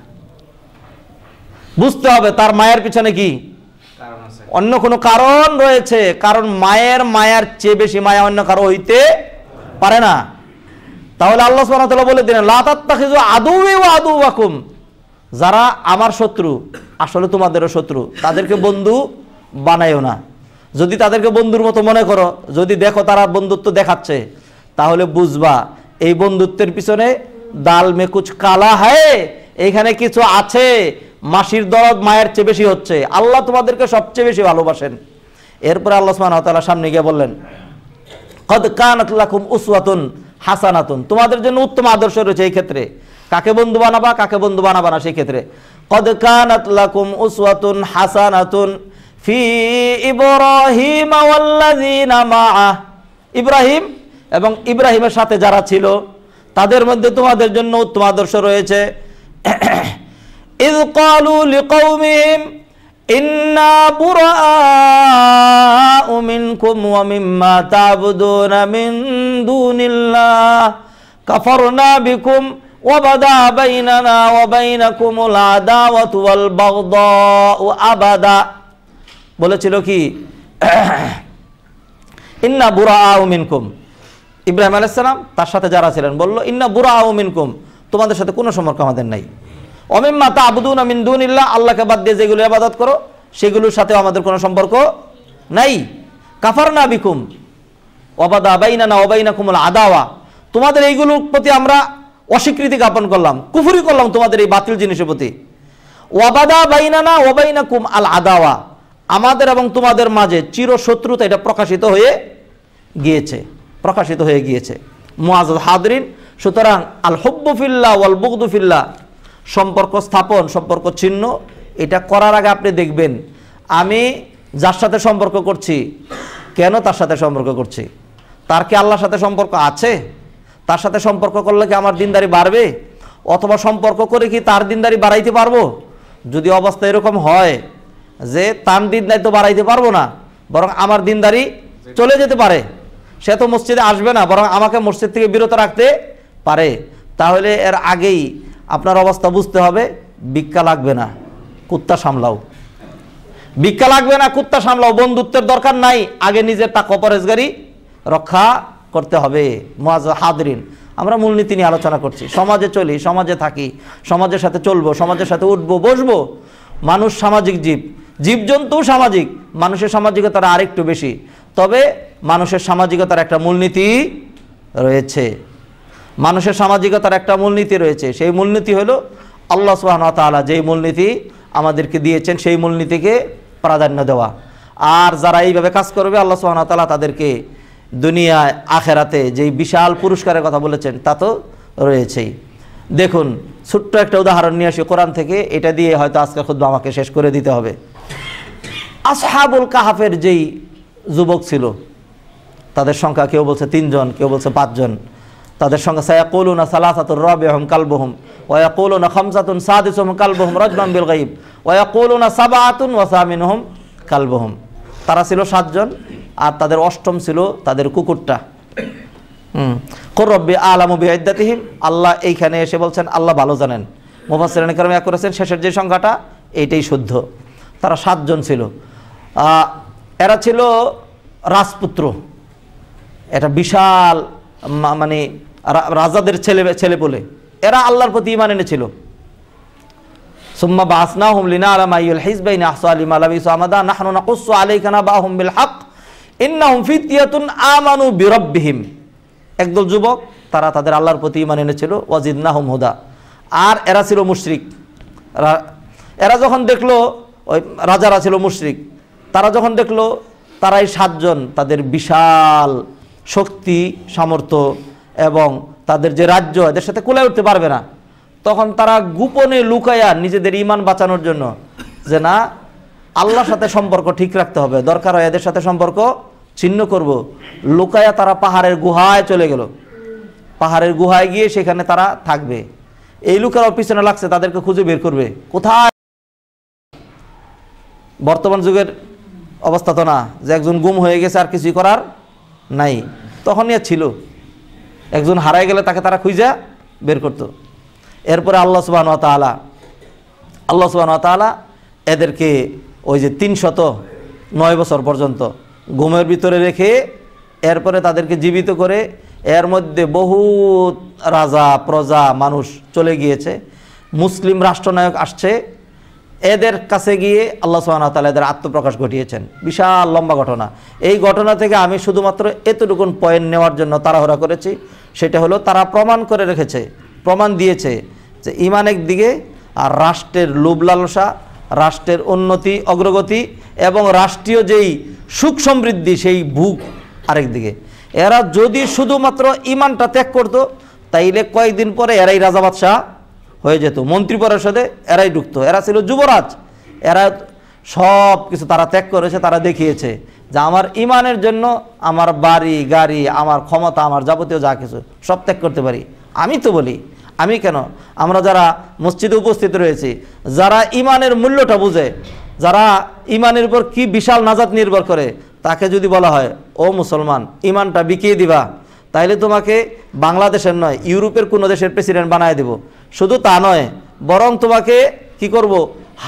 বুঝতে হবে তার মায়ের পিছনে কি অন্য কোনো কারণ রয়েছে। কারণ মায়ের চেয়ে বেশি মায়া অন্য কারো হইতে পারে না। তাহলে আল্লাহ সুবহানাহু ওয়া তাআলা বলে দিলেন, লা তাত্তাখিযু আদুওয়ি ওয়া আদুওয়াকুম, যারা আমার শত্রু আসলে তোমাদেরও শত্রু, তাদেরকে বন্ধু বানায়ও না। যদি তাদেরকে বন্ধুর মতো মনে করো, যদি দেখো তারা বন্ধুত্ব দেখাচ্ছে, তাহলে বুঝবা এই বন্ধুত্বের পিছনে দাল মে কুছ কালা হ্যায়, এইখানে কিছু আছে, মাসির দরদ মায়ের চেয়ে বেশি হচ্ছে, আল্লাহ তোমাদেরকে সবচেয়ে বেশি ভালোবাসেন। এরপরে আল্লাহ সুবহানাহু ওয়া তাআলা সামনে গিয়ে বললেন, কদ কানাত লাকুম উসওয়াতুন হাসানাতুন, তোমাদের জন্য উত্তম আদর্শ রয়েছে এই ক্ষেত্রে। কাকে বন্ধু বানাবা, কাকে বন্ধু বানাবা না সেই ক্ষেত্রে। কদ কানাত লাকুম উসওয়াতুন হাসানাতুন ফি ইব্রাহিম ওয়াল্লাযিনা মাআ, ইব্রাহিম এবং ইব্রাহিমের সাথে যারা ছিল তাদের মধ্যে তোমাদের জন্য উত্তম আদর্শ রয়েছে। ইয ক্বালু লিকওমিহিম ইন্না বুরাআউ মিনকুম ওয়া মিম্মা তা'বুদুনা মিন দুনিল্লাহ কাফারনা বিকুম ওয়া বাদা বাইনানা ওয়া বাইনাকুমুল আদাওয়াতু ওয়াল বাগদাউ আবাদা। বলেছিল কি, ইন্না বুরাআউ মিনকুম, ইব্রাহিম আলাইহিস সালাম তার সাথে যারা ছিলেন বলল, ইন্না বুরাআউ মিনকুম, তোমাদের সাথে কোনো সম্পর্ক আমাদের নাই। ওয়া মিম্মা তা'বুদুনা মিন দুনিল্লাহ, আল্লাহকে বাদ দিয়ে যেগুলো ইবাদত করো সেগুলোর সাথে আমাদের কোনো সম্পর্ক নাই। কাফারনা বিকুম ওয়া বাদা বাইনানা ওয়া বাইনাকুমুল আদাওয়া, তোমাদের এইগুলোর প্রতি আমরা অস্বীকৃতি জ্ঞাপন করলাম, কুফরি করলাম তোমাদের এই বাতিল জিনিসের প্রতি। ওয়া বাদা বাইনানা ওয়া বাইনাকুম আল আদাওয়া, আমাদের এবং তোমাদের মাঝে চিরশত্রুতা এটা প্রকাশিত হয়ে গিয়েছে, প্রকাশিত হয়ে গিয়েছে। মুআজ্জাজ হাদিরিন, সুতরাং আল হুব্বু ফিল্লাহ ওয়াল বুগদু ফিল্লাহ, সম্পর্ক স্থাপন, সম্পর্ক ছিন্ন, এটা করার আগে আপনি দেখবেন আমি যার সাথে সম্পর্ক করছি কেন তার সাথে সম্পর্ক করছি, তার কি আল্লাহর সাথে সম্পর্ক আছে, তার সাথে সম্পর্ক করলে কি আমার দিনদারি বাড়বে, অথবা সম্পর্ক করে কি তার দিনদারি বাড়াইতে পারবো। যদি অবস্থা এরকম হয় যে তার দিনদারি তো বাড়াইতে পারবো না, বরং আমার দিনদারি চলে যেতে পারে, সে তো মসজিদে আসবে না, বরং আমাকে মসজিদ থেকে বিরত রাখতে পারে, তাহলে এর আগেই আপনার অবস্থা বুঝতে হবে, ভিক্ষা লাগবে না, কুত্তা সামলাও। ভিক্ষা লাগবে না, কুত্তা সামলাও, বন্ধুত্বের দরকার নাই, আগে নিজের তাকওয়া পরহেজগারি রক্ষা করতে হবে। মুআজ্জাজ হাদিরিন, আমরা মূলনীতি নিয়ে আলোচনা করছি, সমাজে চলি, সমাজে থাকি, সমাজের সাথে চলবো, সমাজের সাথে উঠবো বসবো। মানুষ সামাজিক জীব, জীবজন্তু সামাজিক, মানুষের সামাজিকতার আরেকটু বেশি, তবে মানুষের সামাজিকতার একটা মূলনীতি রয়েছে, মানুষের সামাজিকতার একটা মূলনীতি রয়েছে। সেই মূলনীতি হলো আল্লাহ সুবহানাহু ওয়া তাআলা যেই মূলনীতি আমাদেরকে দিয়েছেন সেই মূলনীতিকে প্রাধান্য দেওয়া। আর যারা এইভাবে কাজ করবে আল্লাহ সুবহানাহু ওয়া তাআলা তাদেরকে দুনিয়ায় আখেরাতে যেই বিশাল পুরস্কারের কথা বলেছেন তা তো রয়েছেই। দেখুন, ছোট্ট একটা উদাহরণ নিয়ে আসি কোরআন থেকে, এটা দিয়ে হয়তো আজকের খুতবা আমাকে শেষ করে দিতে হবে। আসহাবুল কাহাফের যেই যুবক ছিল, তাদের সংখ্যা কেউ বলছে 3 জন, কেউ বলছে 5 জন। তাদের সংখ্যা সায়াকুলুনা সালাসাতুর রাবিহুম কালবুহুম ওয়া ইয়াকুলুনা খামসাতুন সাদিসুহুম কালবুহুম রাজমান বিল গায়ব ওয়া ইয়াকুলুনা সাবআতুন ওয়া সামিনুহুম কালবুহুম। তারা ছিল 7 জন, আর তাদের 8ম ছিল তাদের কুকুরটা। কুর রব্বি আলামু বিইদ্দাতিহিম, আল্লাহ এইখানে এসে বলছেন আল্লাহ ভালো জানেন। মুফাসসিরিন কেরাম এক করেছেন শেষের যে সংখ্যাটা এইটাই শুদ্ধ। তারা 7 জন ছিল। এরা ছিল রাজপুত্র, এটা বিশাল মানে রাজাদের ছেলে বলে এরা আল্লাহর প্রতি ঈমান এনেছিল। সুম্মা বাসনাহুম লিনা'লামা আইয়ুল হিজবাইনি আহসা লিমা লাবিসু আমাদা নাহনু নাকুসসু আলাইকা নাবাহুম বিল হক ইন্নাহুম ফিতয়াতুন আমানু বিরাব্বিহিম। একদল যুবক, তারা তাদের আল্লাহর প্রতি ঈমান এনেছিল, ওয়াজিদনাহুম হুদা। আর এরা ছিল মুশরিক। এরা যখন দেখলো, ওই রাজারা ছিল মুশরিক, তারা যখন দেখলো তারা এই 7 জন তাদের বিশাল শক্তি সামর্থ্য এবং তাদের যে রাজ্য এদের সাথে কুলায় উঠতে পারবে না, তখন তারা গোপনে লুকায়া নিজেদের ঈমান বাঁচানোর জন্য যে না আল্লাহর সাথে সম্পর্ক ঠিক রাখতে হবে, দরকার হয় এদের সাথে সম্পর্ক ছিন্ন করব, লুকায়া তারা পাহাড়ের গুহায় চলে গেল। পাহাড়ের গুহায় গিয়ে সেখানে তারা থাকবে। এই লোকেরাও পিছনে লাগছে, তাদেরকে খুঁজে বের করবে কোথায়। বর্তমান যুগের অবস্থা তো না যে একজন গুম হয়ে গেছে আর কিছুই করার নাই, তখনই ছিল একজন হারায় গেলে তাকে তারা খুঁজে বের করত। এরপরে আল্লাহ সুবহানাহু ওয়া তাআলা এদেরকে ওই যে 309 বছর পর্যন্ত ঘুমের ভিতরে রেখে এরপরে তাদেরকে জীবিত করে, এর মধ্যে বহু রাজা প্রজা মানুষ চলে গিয়েছে, মুসলিম রাষ্ট্রনায়ক আসছে, এদের কাছে গিয়ে আল্লাহ সুবহানাহু ওয়া তাআলা এদের আত্মপ্রকাশ ঘটিয়েছেন। বিশাল লম্বা ঘটনা। এই ঘটনা থেকে আমি শুধুমাত্র এতটুকুন পয়েন্ট নেওয়ার জন্য তাড়াহুড়া করেছি, সেটা হলো তারা প্রমাণ করে রেখেছে, প্রমাণ দিয়েছে যে ঈমান একদিকে আর রাষ্ট্রের লোভ লালসা, রাষ্ট্রের উন্নতি অগ্রগতি এবং রাষ্ট্রীয় যেই সুখ সমৃদ্ধি সেই ভোগ আরেকদিকে। এরা যদি শুধুমাত্র ইমানটা ত্যাগ করতো তাইলে কয়েকদিন পরে এরাই রাজা বাদশাহ হয়ে যেত, মন্ত্রী পরিষদে এরাই ঢুকতো, এরা ছিল যুবরাজ। এরা সব কিছু তারা ত্যাগ করেছে, তারা দেখিয়েছে যে আমার ইমানের জন্য আমার বাড়ি গাড়ি, আমার ক্ষমতা, আমার যাবতীয় যা কিছু সব ত্যাগ করতে পারি। আমি তো বলি, আমি কেন, আমরা যারা মসজিদে উপস্থিত রয়েছি, যারা ইমানের মূল্যটা বুঝে, যারা ইমানের উপর কি বিশাল নাজাত নির্ভর করে, তাকে যদি বলা হয় ও মুসলমান ইমানটা বিকিয়ে দিবা, তাইলে তোমাকে বাংলাদেশের নয় ইউরোপের কোনো দেশের প্রেসিডেন্ট বানায় দেব। শুধু তা নয়, বরং তোমাকে কি করব,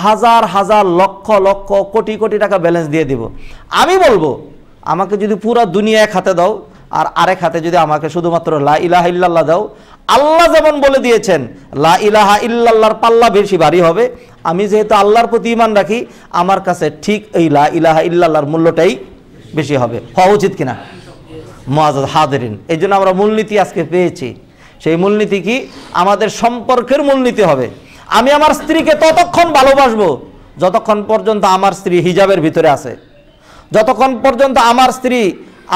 হাজার হাজার লক্ষ লক্ষ কোটি কোটি টাকা ব্যালেন্স দিয়ে দিব। আমি বলবো আমাকে যদি পুরা দুনিয়া এক হাতে দাও আর আরেক হাতে যদি আমাকে শুধুমাত্র লা ইলাহা ইল্লাল্লাহ দাও, আল্লাহ যেমন বলে দিয়েছেন লা ইলাহা ইল্লাল্লাহর পাল্লা বেশি ভারী হবে, আমি যেহেতু আল্লাহর প্রতি ঈমান রাখি, আমার কাছে ঠিক এই লা ইলাহা ইল্লাল্লাহর মূল্যটাই বেশি হবে। হওয়া উচিত কিনা মুআজ্জাজ হাজিরিন? এই জন্য আমরা মূলনীতি আজকে পেয়েছি। সেই মূলনীতি কি? আমাদের সম্পর্কের মূলনীতি হবে আমি আমার স্ত্রীকে ততক্ষণ ভালোবাসবো যতক্ষণ পর্যন্ত আমার স্ত্রী হিজাবের ভিতরে আছে, যতক্ষণ পর্যন্ত আমার স্ত্রী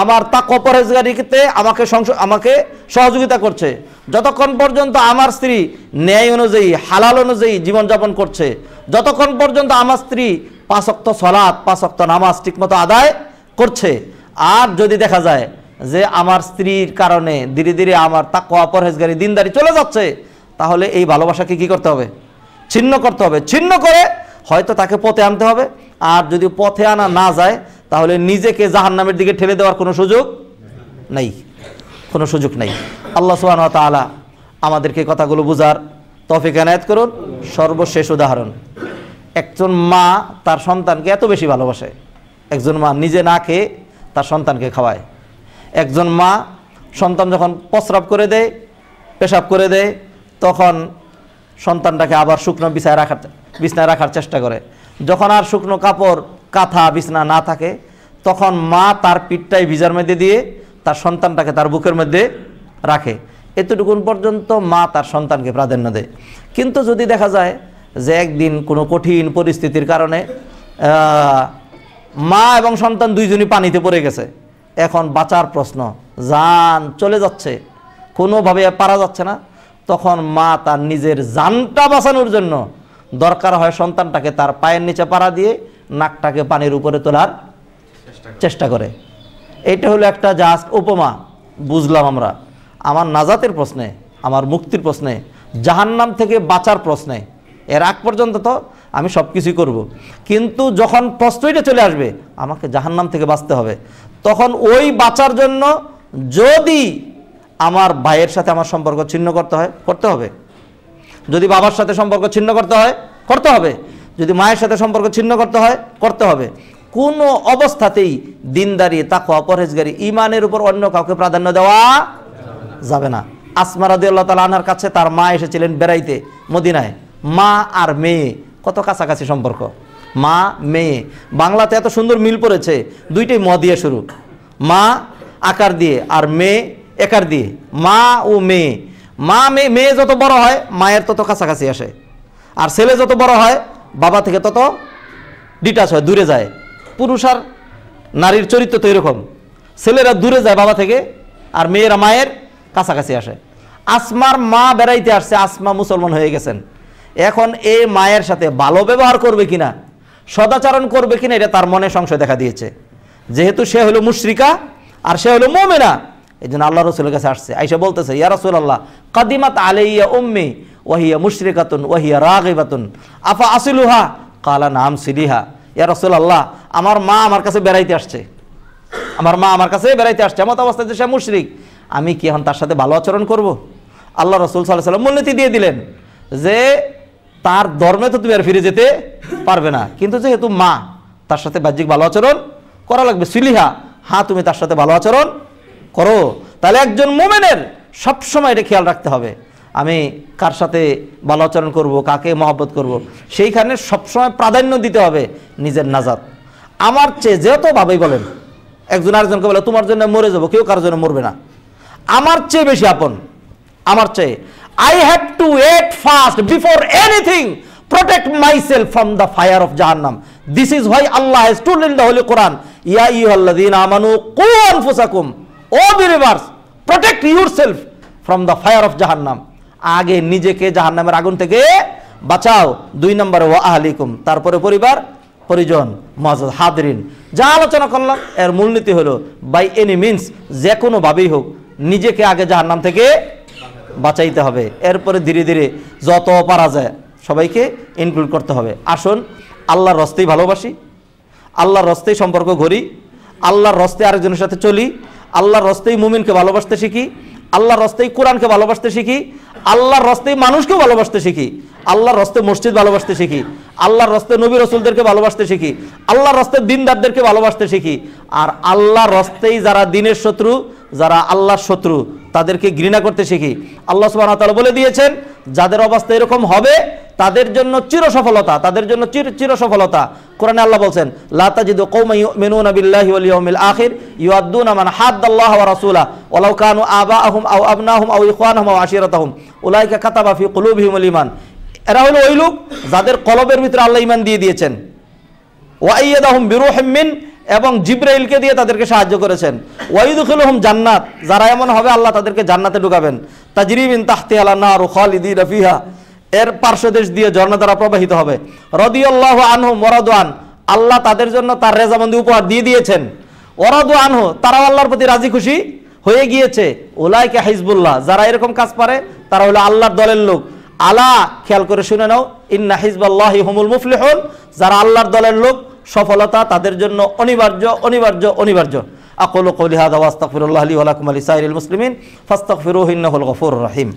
আমার তাকওয়া পরহেজগারিতে আমাকে সহযোগিতা করছে, যতক্ষণ পর্যন্ত আমার স্ত্রী ন্যায় অনুযায়ী হালাল অনুযায়ী জীবনযাপন করছে, যতক্ষণ পর্যন্ত আমার স্ত্রী 5 ওয়াক্ত সালাত 5 ওয়াক্ত নামাজ ঠিকমতো আদায় করছে। আর যদি দেখা যায় যে আমার স্ত্রীর কারণে ধীরে ধীরে আমার তাকওয়া পরহেজগারি দিনদারি চলে যাচ্ছে, তাহলে এই ভালোবাসাকে কি করতে হবে? ছিন্ন করতে হবে। ছিন্ন করে হয়তো তাকে পথে আনতে হবে। আর যদি পথে আনা না যায় তাহলে নিজেকে জাহান্নামের দিকে ঠেলে দেওয়ার কোনো সুযোগ নেই, কোনো সুযোগ নেই। আল্লাহ সুবহানাহু ওয়া তাআলা আমাদেরকে কথাগুলো বুঝার তৌফিক এনায়েত করুন। সর্বশেষ উদাহরণ, একজন মা তার সন্তানকে এত বেশি ভালোবাসে, একজন মা নিজে না খেয়ে তার সন্তানকে খাওয়ায়। একজন মা সন্তান যখন প্রস্রাব করে দেয়, পেশাব করে দেয়, তখন সন্তানটাকে আবার শুকনো বিছানায় রাখার চেষ্টা করে। যখন আর শুকনো কাপড় কাঁথা বিছানা না থাকে, তখন মা তার পিঠটাই ভিজার মধ্যে দিয়ে তার সন্তানটাকে তার বুকের মধ্যে রাখে। এতটুকুন পর্যন্ত মা তার সন্তানকে প্রাধান্য দেয়। কিন্তু যদি দেখা যায় যে একদিন কোনো কঠিন পরিস্থিতির কারণে মা এবং সন্তান দুইজনই পানিতে পড়ে গেছে, এখন বাঁচার প্রশ্ন, জান চলে যাচ্ছে, কোনোভাবে পারা যাচ্ছে না, তখন মা তার নিজের জানটা বাঁচানোর জন্য দরকার হয় সন্তানটাকে তার পায়ের নিচে পাড়া দিয়ে নাকটাকে পানির উপরে তোলার চেষ্টা করে। এইটা হলো একটা জাস্ট উপমা, বুঝলাম আমরা। আমার নাজাতের প্রশ্নে, আমার মুক্তির প্রশ্নে, জাহান্নাম থেকে বাঁচার প্রশ্নে, এর আগ পর্যন্ত তো আমি সব কিছুই করবো, কিন্তু যখন প্রশ্নটা চলে আসবে আমাকে জাহান্নাম থেকে বাঁচতে হবে, তখন ওই বাঁচার জন্য যদি আমার ভাইয়ের সাথে আমার সম্পর্ক ছিন্ন করতে হয় করতে হবে, যদি বাবার সাথে সম্পর্ক ছিন্ন করতে হয় করতে হবে, যদি মায়ের সাথে সম্পর্ক ছিন্ন করতে হয় করতে হবে। কোনো অবস্থাতেই দিনদারি তাকওয়া পরহেজগারি ঈমানের উপর অন্য কাউকে প্রাধান্য দেওয়া যাবে না। আসমা রাদিয়াল্লাহু তাআলা আনহার কাছে তার মা এসেছিলেন বেড়াইতে মদিনায়। মা আর মেয়ে কত কাছাকাছি সম্পর্ক, মা মেয়ে। বাংলাতে এত সুন্দর মিল পড়েছে, দুইটাই ম দিয়ে শুরু, মা আকার দিয়ে আর মেয়ে একার দিয়ে, মা ও মেয়ে। মা মেয়ে যত বড় হয় মায়ের তত কাছাকাছি আসে, আর ছেলে যত বড় হয় বাবা থেকে তত ডিটাচ হয়, দূরে যায়। পুরুষ আর নারীর চরিত্র তো এরকম, ছেলেরা দূরে যায় বাবা থেকে আর মেয়েরা মায়ের কাছাকাছি আসে। আসমার মা বেড়াইতে আসছে, আসমা মুসলমান হয়ে গেছেন। এখন এই মায়ের সাথে ভালো ব্যবহার করবে কিনা, সদাচরণ করবে কিনা, এটা তার মনে সংশয় দেখা দিয়েছে। যেহেতু সে হলো মুশরিকা আর সে হলো মুমিনা, এই জন্য আল্লাহ রসুলের কাছে আসছে, আইসা বলতেছে, ইয়া রাসূলুল্লাহ কাদিমাত আলাইয়া উম্মি ওয়াহিয়া মুশরিকাতুন ওয়াহিয়া রাগিবাতুন আফা আসিলুহা কালা নাম সিলিহা। ইয়া রাসূলুল্লাহ, আমার মা আমার কাছে বেড়াইতে আসছে, আমার মা আমার কাছে বেড়াইতে আসছে, এমন অবস্থায় যে সে মুশরিক, আমি কি এখন তার সাথে ভালো আচরণ করব? আল্লাহ রসুল সাল্লাল্লাহু আলাইহি ওয়াসাল্লাম মূলনীতি দিয়ে দিলেন যে তার ধর্মে তো তুমি আর ফিরে যেতে পারবে না, কিন্তু যেহেতু মা, তার সাথে বাহ্যিক ভালো আচরণ করা লাগবে। সিলিহা, হ্যাঁ তুমি তার সাথে ভালো আচরণ করো। তাহলে একজন মুমিনের সবসময় এটা খেয়াল রাখতে হবে, আমি কার সাথে ভালো আচরণ করব, কাকে মহব্বত করব, সেইখানে সবসময় প্রাধান্য দিতে হবে নিজের নাজাত। আমার চেয়ে যতভাবেই বলেন, একজন আরেকজনকে বলে তোমার জন্য মরে যাবো, কেউ কারোর জন্য মরবে না। আমার চেয়ে বেশি আপন, আমার চেয়ে I have to act fast before anything, protect myself from the fire of Jahannam. This is why Allah has told in the Holy Quran, Ya ayyuhalladhina amanu qu anfusakum, O believers, protect yourself from the fire of Jahannam. আগে নিজেকে জাহান্নামের আগুন থেকে বাঁচাও, 2 নম্বরে ওয়া আহলিকুম, তারপরে পরিবার পরিজন। মুআজ্জাজ হাদিরিন, যা আলোচনা করলাম এর মূলনীতি হলো বাই এনি মিনস, যে কোনো ভাবেই হোক নিজেকে আগে জাহান্নাম থেকে বাঁচাইতে হবে, এরপরে ধীরে ধীরে যত পারা যায় সবাইকে ইনক্লুড করতে হবে। আসুন আল্লাহর রাস্তায় ভালোবাসি, আল্লাহর রাস্তায় সম্পর্ক গড়ি, আল্লাহর রাস্তায় আরেকজনের সাথে চলি, আল্লাহর রাস্তায় মুমিনকে ভালোবাসতে শিখি, আল্লাহর রাস্তায় কোরআনকে ভালোবাসতে শিখি, আল্লাহর রাস্তায় মানুষকেও ভালোবাসতে শিখি, আল্লাহর রাস্তায় মসজিদ ভালোবাসতে শিখি, আল্লাহর রাস্তায় নবী রাসূলদেরকে ভালোবাসতে শিখি, আল্লাহর রাস্তায় দিনদারদেরকে ভালোবাসতে শিখি। আর আল্লাহর রাস্তায় যারা দিনের শত্রু, যারা আল্লাহর শত্রু, তাদেরকে ঘৃণা করতে শিখি। আল্লাহ সুবহানাহু ওয়া তাআলা বলে দিয়েছেন, যাদের অবস্থা এরকম হবে তাদের জন্য চির সফলতা, তাদের জন্য চির সফলতা। কোরআনে আল্লাহ বলছেন, লা তাজিদু কওমান ইউমিনুনা বিল্লাহি ওয়াল ইয়াউমিল আখির ইউআদ্দুনা মান হাদ্দাল্লাহু ওয়া রাসূলা ওয়ালাউ কানু আবাআহুম আও আবনাহুম আও ইখওয়ানাহুম আও আশিরাতাহুম উলাইকা কাতাবা ফি কুলুবিহিমুল ঈমান। এরা হলো ওই লোক যাদের কলবের ভিতরে আল্লাহ ঈমান দিয়ে দিয়েছেন। ওয়া আইয়াদাহুম বিরূহিম মিন, এবং জিবরাইলকে দিয়ে তাদেরকে সাহায্য করেছেন। ওয়াইদুখিলুহুম জান্নাত, যারা এমন হবে আল্লাহ তাদেরকে জান্নাতে ঢুকাবেন। তাজরি মিন তাহতিহা নারু খালিদিনা ফিহা, এর পার্শ্বদেশ দিয়ে ঝর্ণা দ্বারা প্রবাহিত হবে। রাদিয়াল্লাহু আনহুম ওয়া রাদু আন, আল্লাহ তাদের জন্য তার রেজামন্দি উপহার দিয়ে দিয়েছেন। ওয়া রাদু আনহু, তারাও আল্লাহর প্রতি রাজি খুশি হয়ে গিয়েছে। উলাইকা হিজবুল্লাহ, যারা এরকম কাজ পারে তারা হলো আল্লাহর দলের লোক। আলা, খেয়াল করে শুনে নাও, ইন্না হিজবাল্লাহি হুমুল মুফলিহুন, যারা আল্লাহর দলের লোক সফলতা তাদের জন্য অনিবার্য অনিবার্য অনিবার্য। আকুলু কওলি হাযা ওয়া আস্তাগফিরুল্লাহ লি ওয়া লাকুম ওয়া লিসাইরিল মুসলিমিন ফাস্তাগফিরুহু ইন্নাহুল গফুরুর রহিম।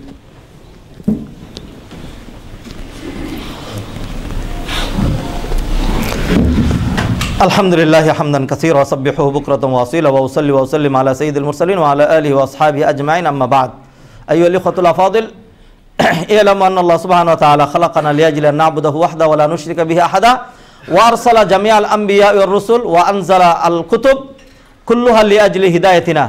আলহামদুলিল্লাহি হামদান কাসীরা ওয়া সাব্বিহুহু বুকরাতান ওয়া আসীলা ওয়া উসাল্লি ওয়া উসাল্লিমু আলা সাইয়্যিদিল মুরসালিন ওয়া আলা আলিহি ওয়া আসহাবিহি আজমাইন, আম্মা বা'দ। আইয়ুহাল ইখওয়াতুল আফাদিল, ই'লামু আন্না আল্লাহ সুবহানাহু ওয়া তাআলা খালাকানা লিয়াজলি আন না'বুদাহু ওয়াহদাহু ওয়া লা নুশরিকা বিহি আহাদা ওয়া আরসালা জামিআল আনবিয়া ওয়ার রুসুল ওয়া আনজালা আল কুতুব কুল্লুহা লিআজলি হিদায়াতিনা।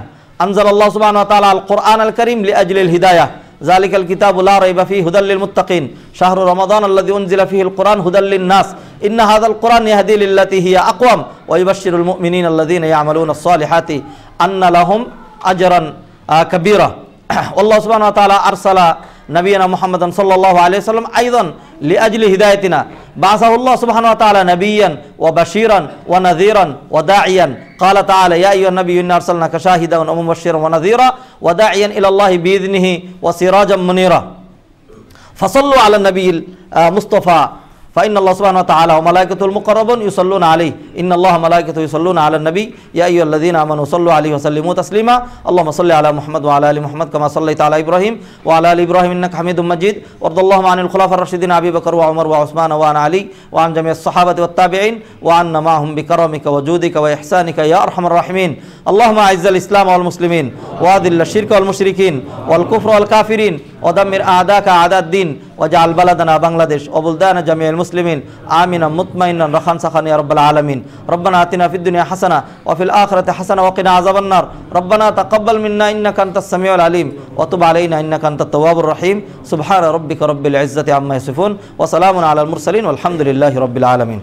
আনজালাল্লাহু সুবহানাহু ওয়া তাআলা আল কুরআনাল কারীম লিআজলিল হিদায়াহ। যালিকাল কিতাবু লা রাইবা ফীহি হুদাল লিল মুত্তাকিন। শাহরু রমাদান আল্লাযী উনজিলা ফীহিল কুরআন হুদাল লিন নাস। ইন্না হাযাল কুরআন ইয়াহদি লিল্লাতী হিয়া আকওয়াম ওয়া ইউবাশশিরুল মুমিনিনা আল্লাযীনা ইয়া'মালুনাস সালিহাতি আন্না লাহুম আজরান কাবীরা। আল্লাহ সুবহানাহু ওয়া তাআলা আরসালা নবিয়ানা মুহাম্মাদান সাল্লাল্লাহু আলাইহি ওয়াসাল্লাম আইদান লিআজলি হিদায়াতিনা। বা'সাহুল্লাহু সুবহানাহু ওয়া তাআলা নাবিয়্যান ওয়া বাশীরান ওয়া নাযীরান ওয়া দা'iয়ান। قال تعالى يا أيها النبي إنا أرسلناك شاهدا ومبشرا ونذيرا وداعيا إلى الله بإذنه وسراجا منيرا فصلوا على النبي المصطفى فإن الله سبحانه وتعالى وملائكته المقربون يصلون عليه إن الله وملائكته يصلون على النبي يا أيها الذين آمنوا صلوا عليه وسلموا تسليما اللهم صل على محمد وعلى آل محمد كما صليت على إبراهيم وعلى آل إبراهيم إنك حميد مجيد وارض اللهم عن الخلفاء الراشدين أبي بكر وعمر وعثمان وعن علي وعن جميع الصحابة والتابعين وعنا معهم بكرمك وجودك وإحسانك يا أرحم الراحمين اللهم أعز الإسلام والمسلمين وأذل الشرك والمشركين والكفر والكافرين ودمر أعداءك أعداء الدين واجعل بلدنا بنغلاديش وبلدان جميع المسلمين آمنا مطمئنا رخاء سخاء يا رب العالمين ربنا آتنا في الدنيا حسنة وفي الآخرة حسنة وقنا عذاب النار ربنا تقبل منا إنك أنت السميع العليم وتب علينا إنك أنت التواب الرحيم سبحان ربك رب العزة عما يصفون وسلام على المرسلين والحمد لله رب العالمين.